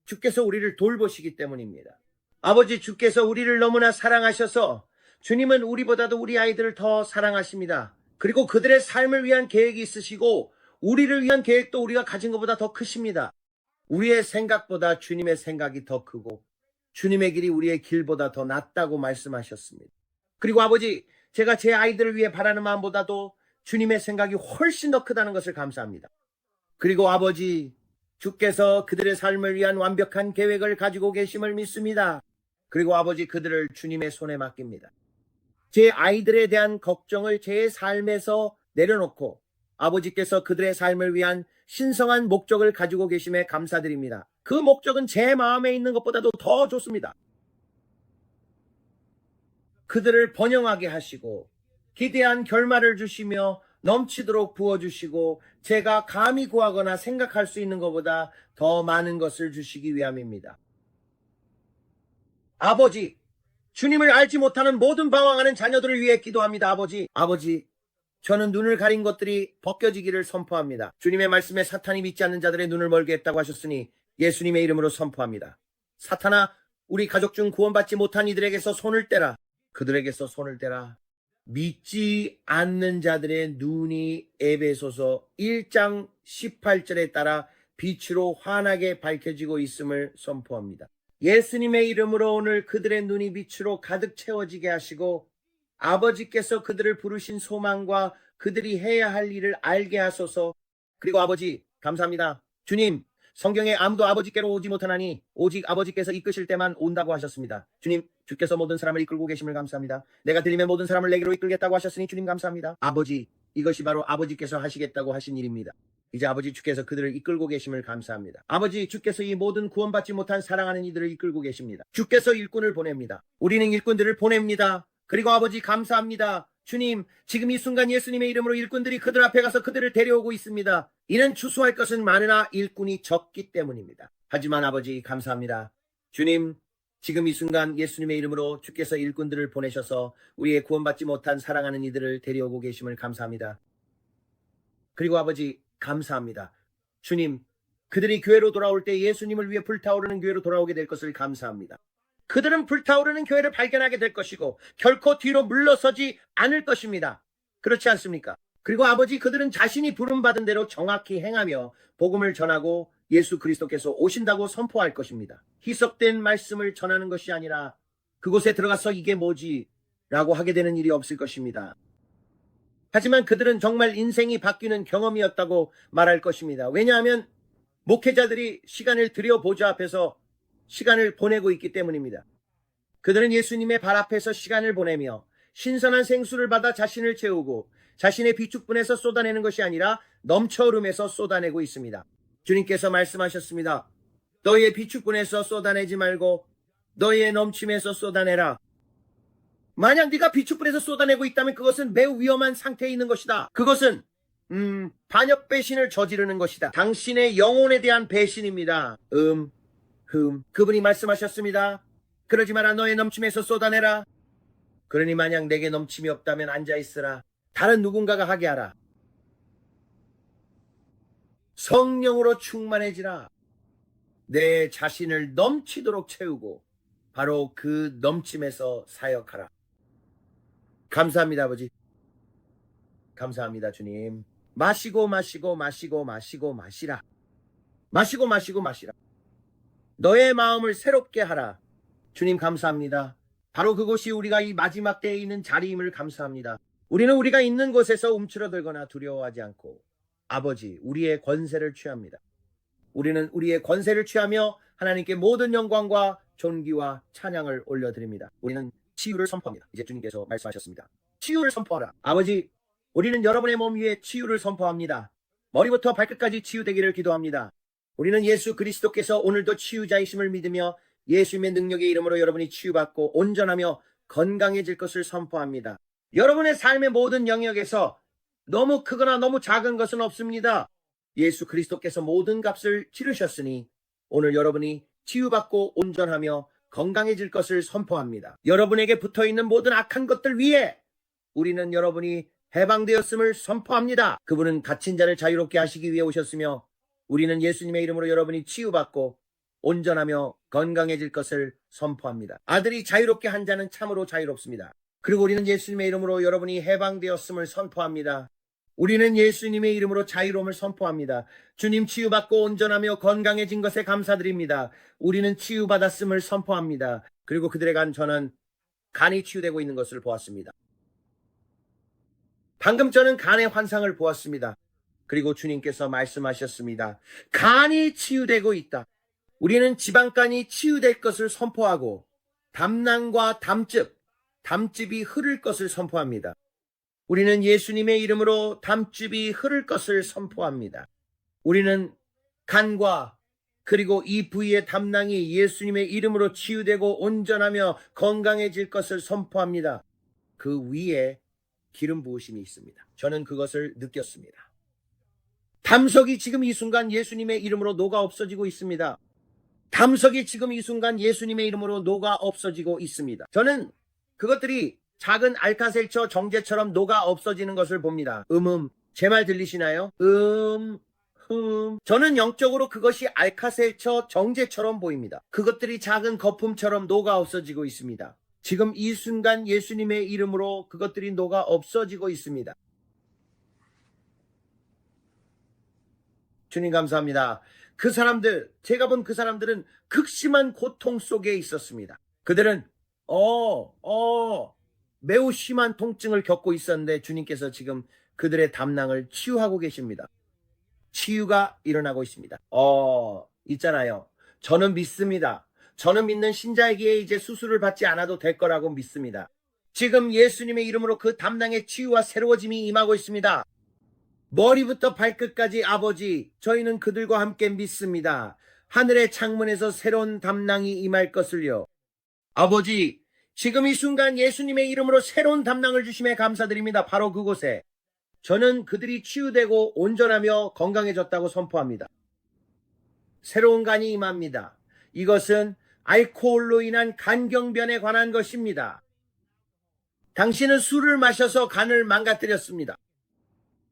주께서 우리를 돌보시기 때문입니다. 아버지, 주께서 우리를 너무나 사랑하셔서 주님은 우리보다도 우리 아이들을 더 사랑하십니다. 그리고 그들의 삶을 위한 계획이 있으시고 우리를 위한 계획도 우리가 가진 것보다 더 크십니다. 우리의 생각보다 주님의 생각이 더 크고 주님의 길이 우리의 길보다 더 낫다고 말씀하셨습니다. 그리고 아버지, 제가 제 아이들을 위해 바라는 마음보다도 주님의 생각이 훨씬 더 크다는 것을 감사합니다. 그리고 아버지, 주께서 그들의 삶을 위한 완벽한 계획을 가지고 계심을 믿습니다. 그리고 아버지, 그들을 주님의 손에 맡깁니다. 제 아이들에 대한 걱정을 제 삶에서 내려놓고 아버지께서 그들의 삶을 위한 신성한 목적을 가지고 계심에 감사드립니다. 그 목적은 제 마음에 있는 것보다도 더 좋습니다. 그들을 번영하게 하시고 기대한 결말을 주시며 넘치도록 부어주시고 제가 감히 구하거나 생각할 수 있는 것보다 더 많은 것을 주시기 위함입니다. 아버지, 주님을 알지 못하는 모든 방황하는 자녀들을 위해 기도합니다. 아버지, 저는 눈을 가린 것들이 벗겨지기를 선포합니다. 주님의 말씀에 사탄이 믿지 않는 자들의 눈을 멀게 했다고 하셨으니 예수님의 이름으로 선포합니다. 사탄아, 우리 가족 중 구원받지 못한 이들에게서 손을 떼라. 그들에게서 손을 떼라. 믿지 않는 자들의 눈이 에베소서 1장 18절에 따라 빛으로 환하게 밝혀지고 있음을 선포합니다. 예수님의 이름으로 오늘 그들의 눈이 빛으로 가득 채워지게 하시고 아버지께서 그들을 부르신 소망과 그들이 해야 할 일을 알게 하소서. 그리고 아버지, 감사합니다. 주님, 성경에 아무도 아버지께로 오지 못하나니 오직 아버지께서 이끄실 때만 온다고 하셨습니다. 주님, 주께서 모든 사람을 이끌고 계심을 감사합니다. 내가 들리면 모든 사람을 내게로 이끌겠다고 하셨으니 주님 감사합니다. 아버지, 이것이 바로 아버지께서 하시겠다고 하신 일입니다. 이제 아버지 주께서 그들을 이끌고 계심을 감사합니다. 아버지 주께서 이 모든 구원받지 못한 사랑하는 이들을 이끌고 계십니다. 주께서 일꾼을 보냅니다. 우리는 일꾼들을 보냅니다. 그리고 아버지 감사합니다. 주님, 지금 이 순간 예수님의 이름으로 일꾼들이 그들 앞에 가서 그들을 데려오고 있습니다. 이는 추수할 것은 많으나 일꾼이 적기 때문입니다. 하지만 아버지 감사합니다. 주님, 지금 이 순간 예수님의 이름으로 주께서 일꾼들을 보내셔서 우리의 구원받지 못한 사랑하는 이들을 데려오고 계심을 감사합니다. 그리고 아버지 감사합니다. 주님, 그들이 교회로 돌아올 때 예수님을 위해 불타오르는 교회로 돌아오게 될 것을 감사합니다. 그들은 불타오르는 교회를 발견하게 될 것이고 결코 뒤로 물러서지 않을 것입니다. 그렇지 않습니까? 그리고 아버지, 그들은 자신이 부름받은 대로 정확히 행하며 복음을 전하고 예수 그리스도께서 오신다고 선포할 것입니다. 희석된 말씀을 전하는 것이 아니라 그곳에 들어가서 이게 뭐지? 라고 하게 되는 일이 없을 것입니다. 하지만 그들은 정말 인생이 바뀌는 경험이었다고 말할 것입니다. 왜냐하면 목회자들이 시간을 들여보좌 앞에서 시간을 보내고 있기 때문입니다. 그들은 예수님의 발 앞에서 시간을 보내며 신선한 생수를 받아 자신을 채우고 자신의 비축분에서 쏟아내는 것이 아니라 넘쳐 흐름에서 쏟아내고 있습니다. 주님께서 말씀하셨습니다. 너희의 비축분에서 쏟아내지 말고 너희의 넘침에서 쏟아내라. 만약 네가 비축분에서 쏟아내고 있다면 그것은 매우 위험한 상태에 있는 것이다. 그것은 반역 배신을 저지르는 것이다. 당신의 영혼에 대한 배신입니다. 그분이 말씀하셨습니다. 그러지 마라. 너의 넘침에서 쏟아내라. 그러니 만약 내게 넘침이 없다면 앉아있으라. 다른 누군가가 하게 하라. 성령으로 충만해지라. 내 자신을 넘치도록 채우고 바로 그 넘침에서 사역하라. 감사합니다, 아버지. 감사합니다, 주님. 마시고 마시고 마시고 마시고 마시라. 마시고 마시고 마시라. 너의 마음을 새롭게 하라. 주님 감사합니다. 바로 그곳이 우리가 이 마지막 때에 있는 자리임을 감사합니다. 우리는 우리가 있는 곳에서 움츠러들거나 두려워하지 않고 아버지, 우리의 권세를 취합니다. 우리는 우리의 권세를 취하며 하나님께 모든 영광과 존귀와 찬양을 올려드립니다. 우리는 치유를 선포합니다. 이제 주님께서 말씀하셨습니다. 치유를 선포하라. 아버지, 우리는 여러분의 몸 위에 치유를 선포합니다. 머리부터 발끝까지 치유되기를 기도합니다. 우리는 예수 그리스도께서 오늘도 치유자이심을 믿으며 예수님의 능력의 이름으로 여러분이 치유받고 온전하며 건강해질 것을 선포합니다. 여러분의 삶의 모든 영역에서 너무 크거나 너무 작은 것은 없습니다. 예수 그리스도께서 모든 값을 치르셨으니 오늘 여러분이 치유받고 온전하며 건강해질 것을 선포합니다. 여러분에게 붙어있는 모든 악한 것들 위에 우리는 여러분이 해방되었음을 선포합니다. 그분은 갇힌 자를 자유롭게 하시기 위해 오셨으며 우리는 예수님의 이름으로 여러분이 치유받고 온전하며 건강해질 것을 선포합니다. 아들이 자유롭게 한 자는 참으로 자유롭습니다. 그리고 우리는 예수님의 이름으로 여러분이 해방되었음을 선포합니다. 우리는 예수님의 이름으로 자유로움을 선포합니다. 주님, 치유받고 온전하며 건강해진 것에 감사드립니다. 우리는 치유받았음을 선포합니다. 그리고 그들의 저는 간이 치유되고 있는 것을 보았습니다. 방금 저는 간의 환상을 보았습니다. 그리고 주님께서 말씀하셨습니다. 간이 치유되고 있다. 우리는 지방간이 치유될 것을 선포하고 담낭과 담즙이 흐를 것을 선포합니다. 우리는 예수님의 이름으로 담즙이 흐를 것을 선포합니다. 우리는 간과 그리고 이 부위의 담낭이 예수님의 이름으로 치유되고 온전하며 건강해질 것을 선포합니다. 그 위에 기름 부으심이 있습니다. 저는 그것을 느꼈습니다. 담석이 지금 이 순간 예수님의 이름으로 녹아 없어지고 있습니다. 담석이 지금 이 순간 예수님의 이름으로 녹아 없어지고 있습니다. 저는 그것들이 작은 알카셀처 정제처럼 녹아 없어지는 것을 봅니다. 제 말 들리시나요? 저는 영적으로 그것이 알카셀처 정제처럼 보입니다. 그것들이 작은 거품처럼 녹아 없어지고 있습니다. 지금 이 순간 예수님의 이름으로 그것들이 녹아 없어지고 있습니다. 주님 감사합니다. 제가 본 그 사람들은 극심한 고통 속에 있었습니다. 그들은 매우 심한 통증을 겪고 있었는데 주님께서 지금 그들의 담낭을 치유하고 계십니다. 치유가 일어나고 있습니다. 있잖아요. 저는 믿습니다. 저는 믿는 신자에게 이제 수술을 받지 않아도 될 거라고 믿습니다. 지금 예수님의 이름으로 그 담낭의 치유와 새로워짐이 임하고 있습니다. 머리부터 발끝까지 아버지, 저희는 그들과 함께 믿습니다. 하늘의 창문에서 새로운 담낭이 임할 것을요. 아버지, 지금 이 순간 예수님의 이름으로 새로운 담낭을 주심에 감사드립니다. 바로 그곳에 저는 그들이 치유되고 온전하며 건강해졌다고 선포합니다. 새로운 간이 임합니다. 이것은 알코올로 인한 간경변에 관한 것입니다. 당신은 술을 마셔서 간을 망가뜨렸습니다.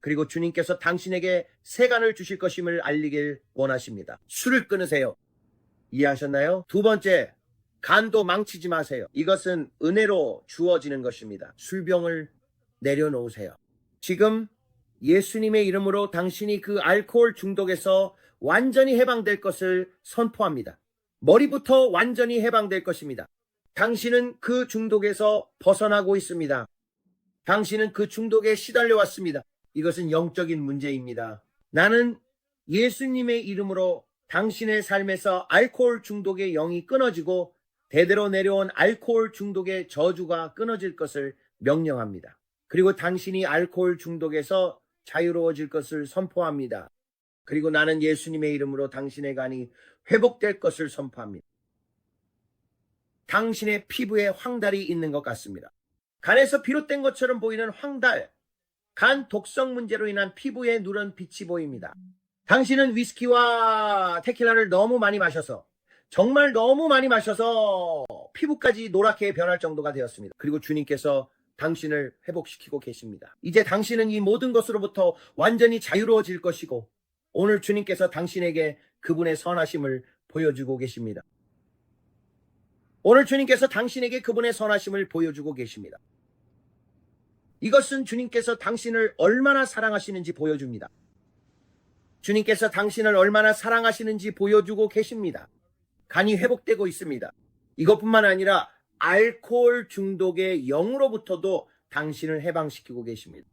그리고 주님께서 당신에게 새 간을 주실 것임을 알리길 원하십니다. 술을 끊으세요. 이해하셨나요? 두 번째, 간도 망치지 마세요. 이것은 은혜로 주어지는 것입니다. 술병을 내려놓으세요. 지금 예수님의 이름으로 당신이 그 알코올 중독에서 완전히 해방될 것을 선포합니다. 머리부터 완전히 해방될 것입니다. 당신은 그 중독에서 벗어나고 있습니다. 당신은 그 중독에 시달려 왔습니다. 이것은 영적인 문제입니다. 나는 예수님의 이름으로 당신의 삶에서 알코올 중독의 영이 끊어지고 대대로 내려온 알코올 중독의 저주가 끊어질 것을 명령합니다. 그리고 당신이 알코올 중독에서 자유로워질 것을 선포합니다. 그리고 나는 예수님의 이름으로 당신의 간이 회복될 것을 선포합니다. 당신의 피부에 황달이 있는 것 같습니다. 간에서 비롯된 것처럼 보이는 황달, 간 독성 문제로 인한 피부에 누런 빛이 보입니다. 당신은 위스키와 테킬라를 너무 많이 마셔서, 정말 너무 많이 마셔서 피부까지 노랗게 변할 정도가 되었습니다. 그리고 주님께서 당신을 회복시키고 계십니다. 이제 당신은 이 모든 것으로부터 완전히 자유로워질 것이고, 오늘 주님께서 당신에게 그분의 선하심을 보여주고 계십니다. 오늘 주님께서 당신에게 그분의 선하심을 보여주고 계십니다. 이것은 주님께서 당신을 얼마나 사랑하시는지 보여줍니다. 주님께서 당신을 얼마나 사랑하시는지 보여주고 계십니다. 간이 회복되고 있습니다. 이것뿐만 아니라 알코올 중독의 영으로부터도 당신을 해방시키고 계십니다.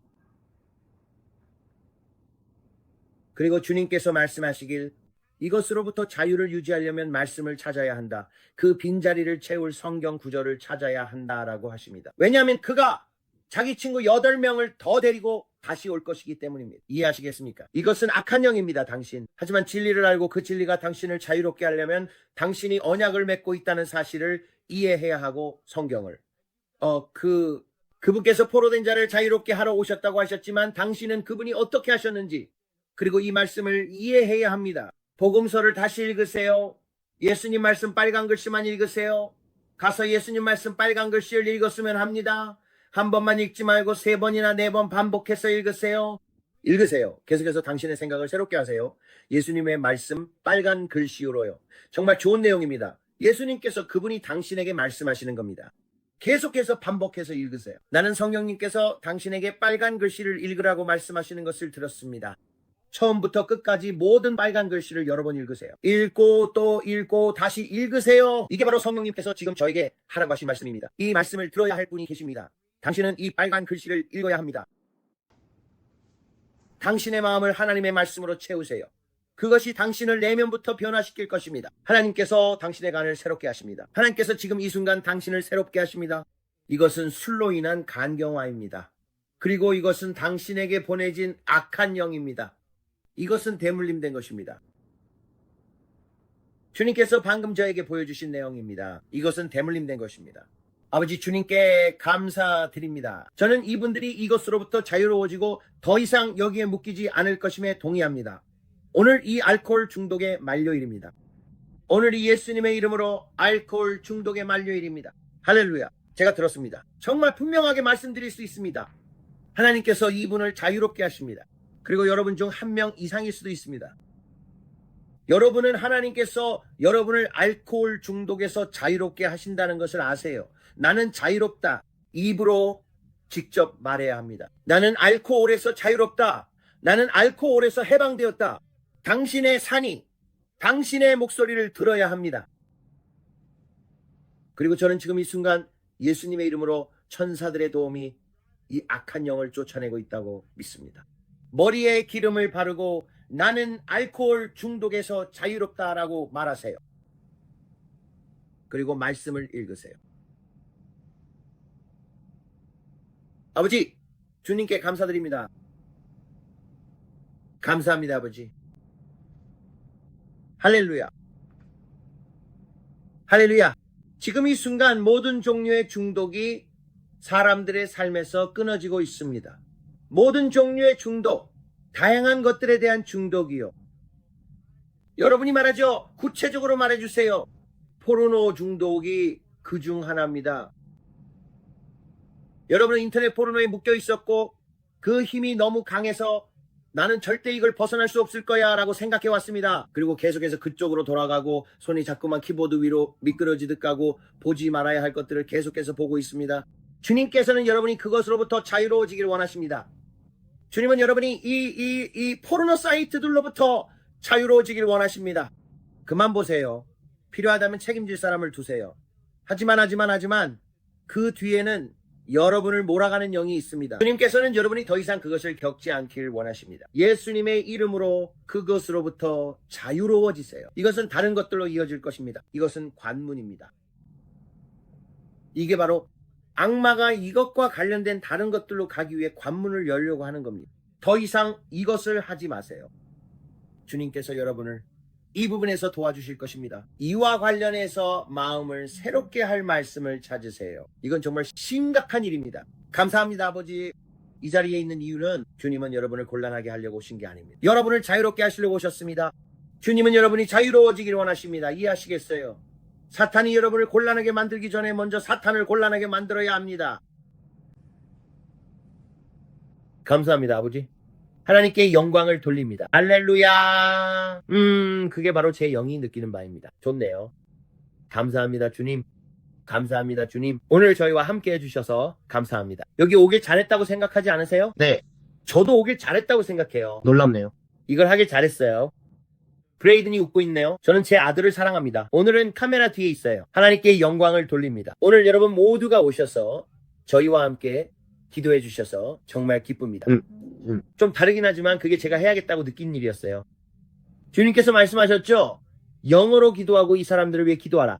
그리고 주님께서 말씀하시길, 이것으로부터 자유를 유지하려면 말씀을 찾아야 한다. 그 빈자리를 채울 성경 구절을 찾아야 한다라고 하십니다. 왜냐하면 그가 자기 친구 8명을 더 데리고 다시 올 것이기 때문입니다. 이해하시겠습니까? 이것은 악한 영입니다, 당신. 하지만 진리를 알고 그 진리가 당신을 자유롭게 하려면 당신이 언약을 맺고 있다는 사실을 이해해야 하고, 성경을. 그분께서 포로된 자를 자유롭게 하러 오셨다고 하셨지만 당신은 그분이 어떻게 하셨는지, 그리고 이 말씀을 이해해야 합니다. 복음서를 다시 읽으세요. 예수님 말씀 빨간 글씨만 읽으세요. 가서 예수님 말씀 빨간 글씨를 읽었으면 합니다. 한 번만 읽지 말고 3번이나 4번 반복해서 읽으세요. 계속해서 당신의 생각을 새롭게 하세요. 예수님의 말씀 빨간 글씨로요. 정말 좋은 내용입니다. 예수님께서 그분이 당신에게 말씀하시는 겁니다. 계속해서 반복해서 읽으세요. 나는 성령님께서 당신에게 빨간 글씨를 읽으라고 말씀하시는 것을 들었습니다. 처음부터 끝까지 모든 빨간 글씨를 여러 번 읽으세요. 읽고 또 읽고 다시 읽으세요. 이게 바로 성령님께서 지금 저에게 하라고 하신 말씀입니다. 이 말씀을 들어야 할 분이 계십니다. 당신은 이 빨간 글씨를 읽어야 합니다. 당신의 마음을 하나님의 말씀으로 채우세요. 그것이 당신을 내면부터 변화시킬 것입니다. 하나님께서 당신의 간을 새롭게 하십니다. 하나님께서 지금 이 순간 당신을 새롭게 하십니다. 이것은 술로 인한 간경화입니다. 그리고 이것은 당신에게 보내진 악한 영입니다. 이것은 대물림된 것입니다. 주님께서 방금 저에게 보여주신 내용입니다. 이것은 대물림된 것입니다. 아버지 주님께 감사드립니다. 저는 이분들이 이것으로부터 자유로워지고 더 이상 여기에 묶이지 않을 것임에 동의합니다. 오늘 이 알코올 중독의 만료일입니다. 오늘 이 예수님의 이름으로 알코올 중독의 만료일입니다. 할렐루야. 제가 들었습니다. 정말 분명하게 말씀드릴 수 있습니다. 하나님께서 이분을 자유롭게 하십니다. 그리고 여러분 중 한 명 이상일 수도 있습니다. 여러분은 하나님께서 여러분을 알코올 중독에서 자유롭게 하신다는 것을 아세요. 나는 자유롭다. 입으로 직접 말해야 합니다. 나는 알코올에서 자유롭다. 나는 알코올에서 해방되었다. 당신의 산이 당신의 목소리를 들어야 합니다. 그리고 저는 지금 이 순간 예수님의 이름으로 천사들의 도움이 이 악한 영을 쫓아내고 있다고 믿습니다. 머리에 기름을 바르고 나는 알코올 중독에서 자유롭다라고 말하세요. 그리고 말씀을 읽으세요. 아버지, 주님께 감사드립니다. 감사합니다, 아버지. 할렐루야. 할렐루야. 지금 이 순간 모든 종류의 중독이 사람들의 삶에서 끊어지고 있습니다. 모든 종류의 중독, 다양한 것들에 대한 중독이요. 여러분이 말하죠. 구체적으로 말해주세요. 포르노 중독이 그 중 하나입니다. 여러분은 인터넷 포르노에 묶여 있었고 그 힘이 너무 강해서 나는 절대 이걸 벗어날 수 없을 거야 라고 생각해 왔습니다. 그리고 계속해서 그쪽으로 돌아가고 손이 자꾸만 키보드 위로 미끄러지듯 가고 보지 말아야 할 것들을 계속해서 보고 있습니다. 주님께서는 여러분이 그것으로부터 자유로워지길 원하십니다. 주님은 여러분이 이 포르노 사이트들로부터 자유로워지길 원하십니다. 그만 보세요. 필요하다면 책임질 사람을 두세요. 하지만 그 뒤에는 여러분을 몰아가는 영이 있습니다. 주님께서는 여러분이 더 이상 그것을 겪지 않길 원하십니다. 예수님의 이름으로 그것으로부터 자유로워지세요. 이것은 다른 것들로 이어질 것입니다. 이것은 관문입니다. 이게 바로 악마가 이것과 관련된 다른 것들로 가기 위해 관문을 열려고 하는 겁니다. 더 이상 이것을 하지 마세요. 주님께서 여러분을 이 부분에서 도와주실 것입니다. 이와 관련해서 마음을 새롭게 할 말씀을 찾으세요. 이건 정말 심각한 일입니다. 감사합니다, 아버지. 이 자리에 있는 이유는 주님은 여러분을 곤란하게 하려고 오신 게 아닙니다. 여러분을 자유롭게 하시려고 오셨습니다. 주님은 여러분이 자유로워지길 원하십니다. 이해하시겠어요? 사탄이 여러분을 곤란하게 만들기 전에 먼저 사탄을 곤란하게 만들어야 합니다. 감사합니다, 아버지. 하나님께 영광을 돌립니다. 할렐루야. 그게 바로 제 영이 느끼는 바입니다. 좋네요. 감사합니다, 주님. 감사합니다, 주님. 오늘 저희와 함께 해주셔서 감사합니다. 여기 오길 잘했다고 생각하지 않으세요? 네. 저도 오길 잘했다고 생각해요. 놀랍네요. 이걸 하길 잘했어요. 브레이든이 웃고 있네요. 저는 제 아들을 사랑합니다. 오늘은 카메라 뒤에 있어요. 하나님께 영광을 돌립니다. 오늘 여러분 모두가 오셔서 저희와 함께 기도해 주셔서 정말 기쁩니다. 좀 다르긴 하지만 그게 제가 해야겠다고 느낀 일이었어요. 주님께서 말씀하셨죠? 영어로 기도하고 이 사람들을 위해 기도하라.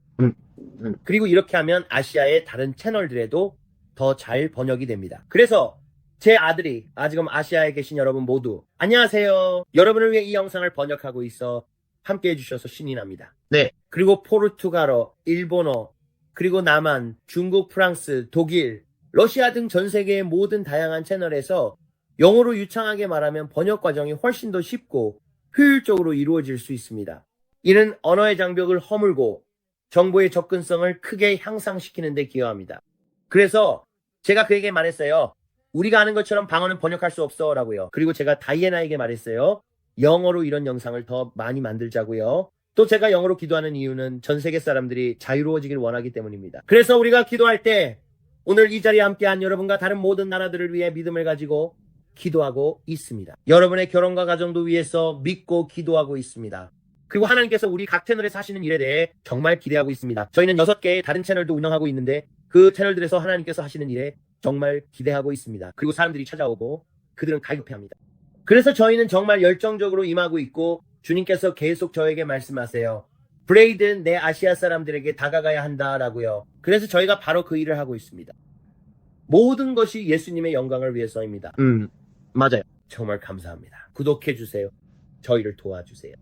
그리고 이렇게 하면 아시아의 다른 채널들에도 더 잘 번역이 됩니다. 그래서 제 아들이 지금 아시아에 계신 여러분 모두 안녕하세요. 여러분을 위해 이 영상을 번역하고 있어 함께 해주셔서 신이 납니다. 네. 그리고 포르투갈어, 일본어, 그리고 남한, 중국, 프랑스, 독일, 러시아 등 전 세계의 모든 다양한 채널에서 영어로 유창하게 말하면 번역 과정이 훨씬 더 쉽고 효율적으로 이루어질 수 있습니다. 이는 언어의 장벽을 허물고 정보의 접근성을 크게 향상시키는 데 기여합니다. 그래서 제가 그에게 말했어요. 우리가 아는 것처럼 방언은 번역할 수 없어 라고요. 그리고 제가 다이애나에게 말했어요. 영어로 이런 영상을 더 많이 만들자고요. 또 제가 영어로 기도하는 이유는 전 세계 사람들이 자유로워지길 원하기 때문입니다. 그래서 우리가 기도할 때 오늘 이 자리에 함께한 여러분과 다른 모든 나라들을 위해 믿음을 가지고 기도하고 있습니다. 여러분의 결혼과 가정도 위해서 믿고 기도하고 있습니다. 그리고 하나님께서 우리 각 채널에 사시는 일에 대해 정말 기대하고 있습니다. 저희는 6개의 다른 채널도 운영하고 있는데 그 채널들에서 하나님께서 하시는 일에 정말 기대하고 있습니다. 그리고 사람들이 찾아오고 그들은 갈급해합니다. 그래서 저희는 정말 열정적으로 임하고 있고 주님께서 계속 저에게 말씀하세요. 브레이든 내 아시아 사람들에게 다가가야 한다라고요. 그래서 저희가 바로 그 일을 하고 있습니다. 모든 것이 예수님의 영광을 위해서입니다. 맞아요. 정말 감사합니다. 구독해주세요. 저희를 도와주세요.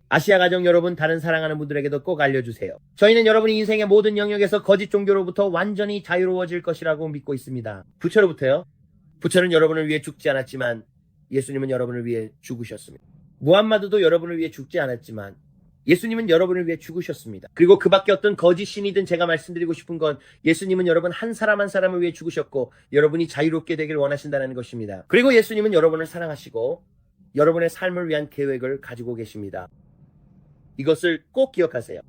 아시아 가족 여러분, 다른 사랑하는 분들에게도 꼭 알려주세요. 저희는 여러분이 인생의 모든 영역에서 거짓 종교로부터 완전히 자유로워질 것이라고 믿고 있습니다. 부처로부터요. 부처는 여러분을 위해 죽지 않았지만 예수님은 여러분을 위해 죽으셨습니다. 무함마드도 여러분을 위해 죽지 않았지만 예수님은 여러분을 위해 죽으셨습니다. 그리고 그 밖에 어떤 거짓 신이든 제가 말씀드리고 싶은 건 예수님은 여러분 한 사람 한 사람을 위해 죽으셨고 여러분이 자유롭게 되길 원하신다는 것입니다. 그리고 예수님은 여러분을 사랑하시고 여러분의 삶을 위한 계획을 가지고 계십니다. 이것을 꼭 기억하세요.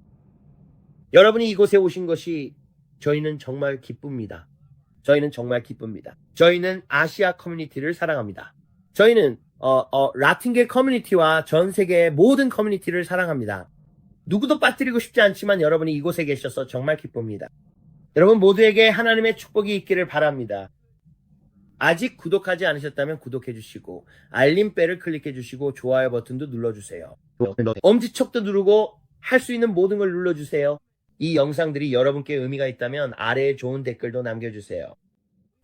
여러분이 이곳에 오신 것이 저희는 정말 기쁩니다. 저희는 정말 기쁩니다. 저희는 아시아 커뮤니티를 사랑합니다. 저희는 라틴계 커뮤니티와 전 세계의 모든 커뮤니티를 사랑합니다. 누구도 빠뜨리고 싶지 않지만 여러분이 이곳에 계셔서 정말 기쁩니다. 여러분 모두에게 하나님의 축복이 있기를 바랍니다. 아직 구독하지 않으셨다면 구독해 주시고 알림벨을 클릭해 주시고 좋아요 버튼도 눌러주세요. 엄지척도 누르고 할 수 있는 모든 걸 눌러주세요. 이 영상들이 여러분께 의미가 있다면 아래에 좋은 댓글도 남겨주세요.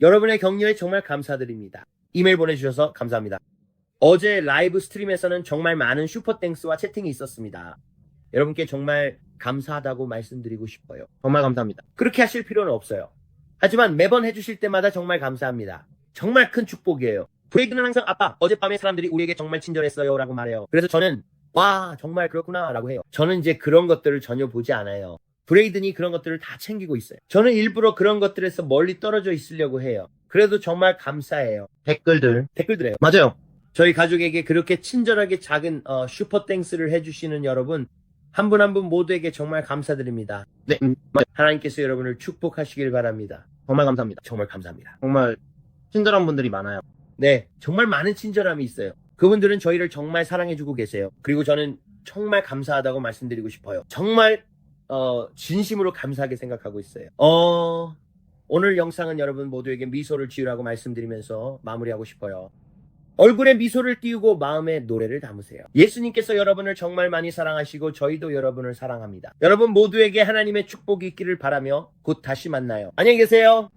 여러분의 격려에 정말 감사드립니다. 이메일 보내주셔서 감사합니다. 어제 라이브 스트림에서는 정말 많은 슈퍼땡스와 채팅이 있었습니다. 여러분께 정말 감사하다고 말씀드리고 싶어요. 정말 감사합니다. 그렇게 하실 필요는 없어요. 하지만 매번 해주실 때마다 정말 감사합니다. 정말 큰 축복이에요. 브레이크는 항상 아빠, 어젯밤에 사람들이 우리에게 정말 친절했어요 라고 말해요. 그래서 저는 와 정말 그렇구나 라고 해요. 저는 이제 그런 것들을 전혀 보지 않아요. 브레이든이 그런 것들을 다 챙기고 있어요. 저는 일부러 그런 것들에서 멀리 떨어져 있으려고 해요. 그래도 정말 감사해요. 댓글들에요. 맞아요. 저희 가족에게 그렇게 친절하게 작은 슈퍼땡스를 해주시는 여러분 한 분 한 분 모두에게 정말 감사드립니다. 네, 맞아요. 하나님께서 여러분을 축복하시길 바랍니다. 정말 감사합니다. 정말 감사합니다. 정말 친절한 분들이 많아요. 네, 정말 많은 친절함이 있어요. 그분들은 저희를 정말 사랑해주고 계세요. 그리고 저는 정말 감사하다고 말씀드리고 싶어요. 정말 진심으로 감사하게 생각하고 있어요. 오늘 영상은 여러분 모두에게 미소를 지으라고 말씀드리면서 마무리하고 싶어요. 얼굴에 미소를 띄우고 마음에 노래를 담으세요. 예수님께서 여러분을 정말 많이 사랑하시고 저희도 여러분을 사랑합니다. 여러분 모두에게 하나님의 축복이 있기를 바라며 곧 다시 만나요. 안녕히 계세요.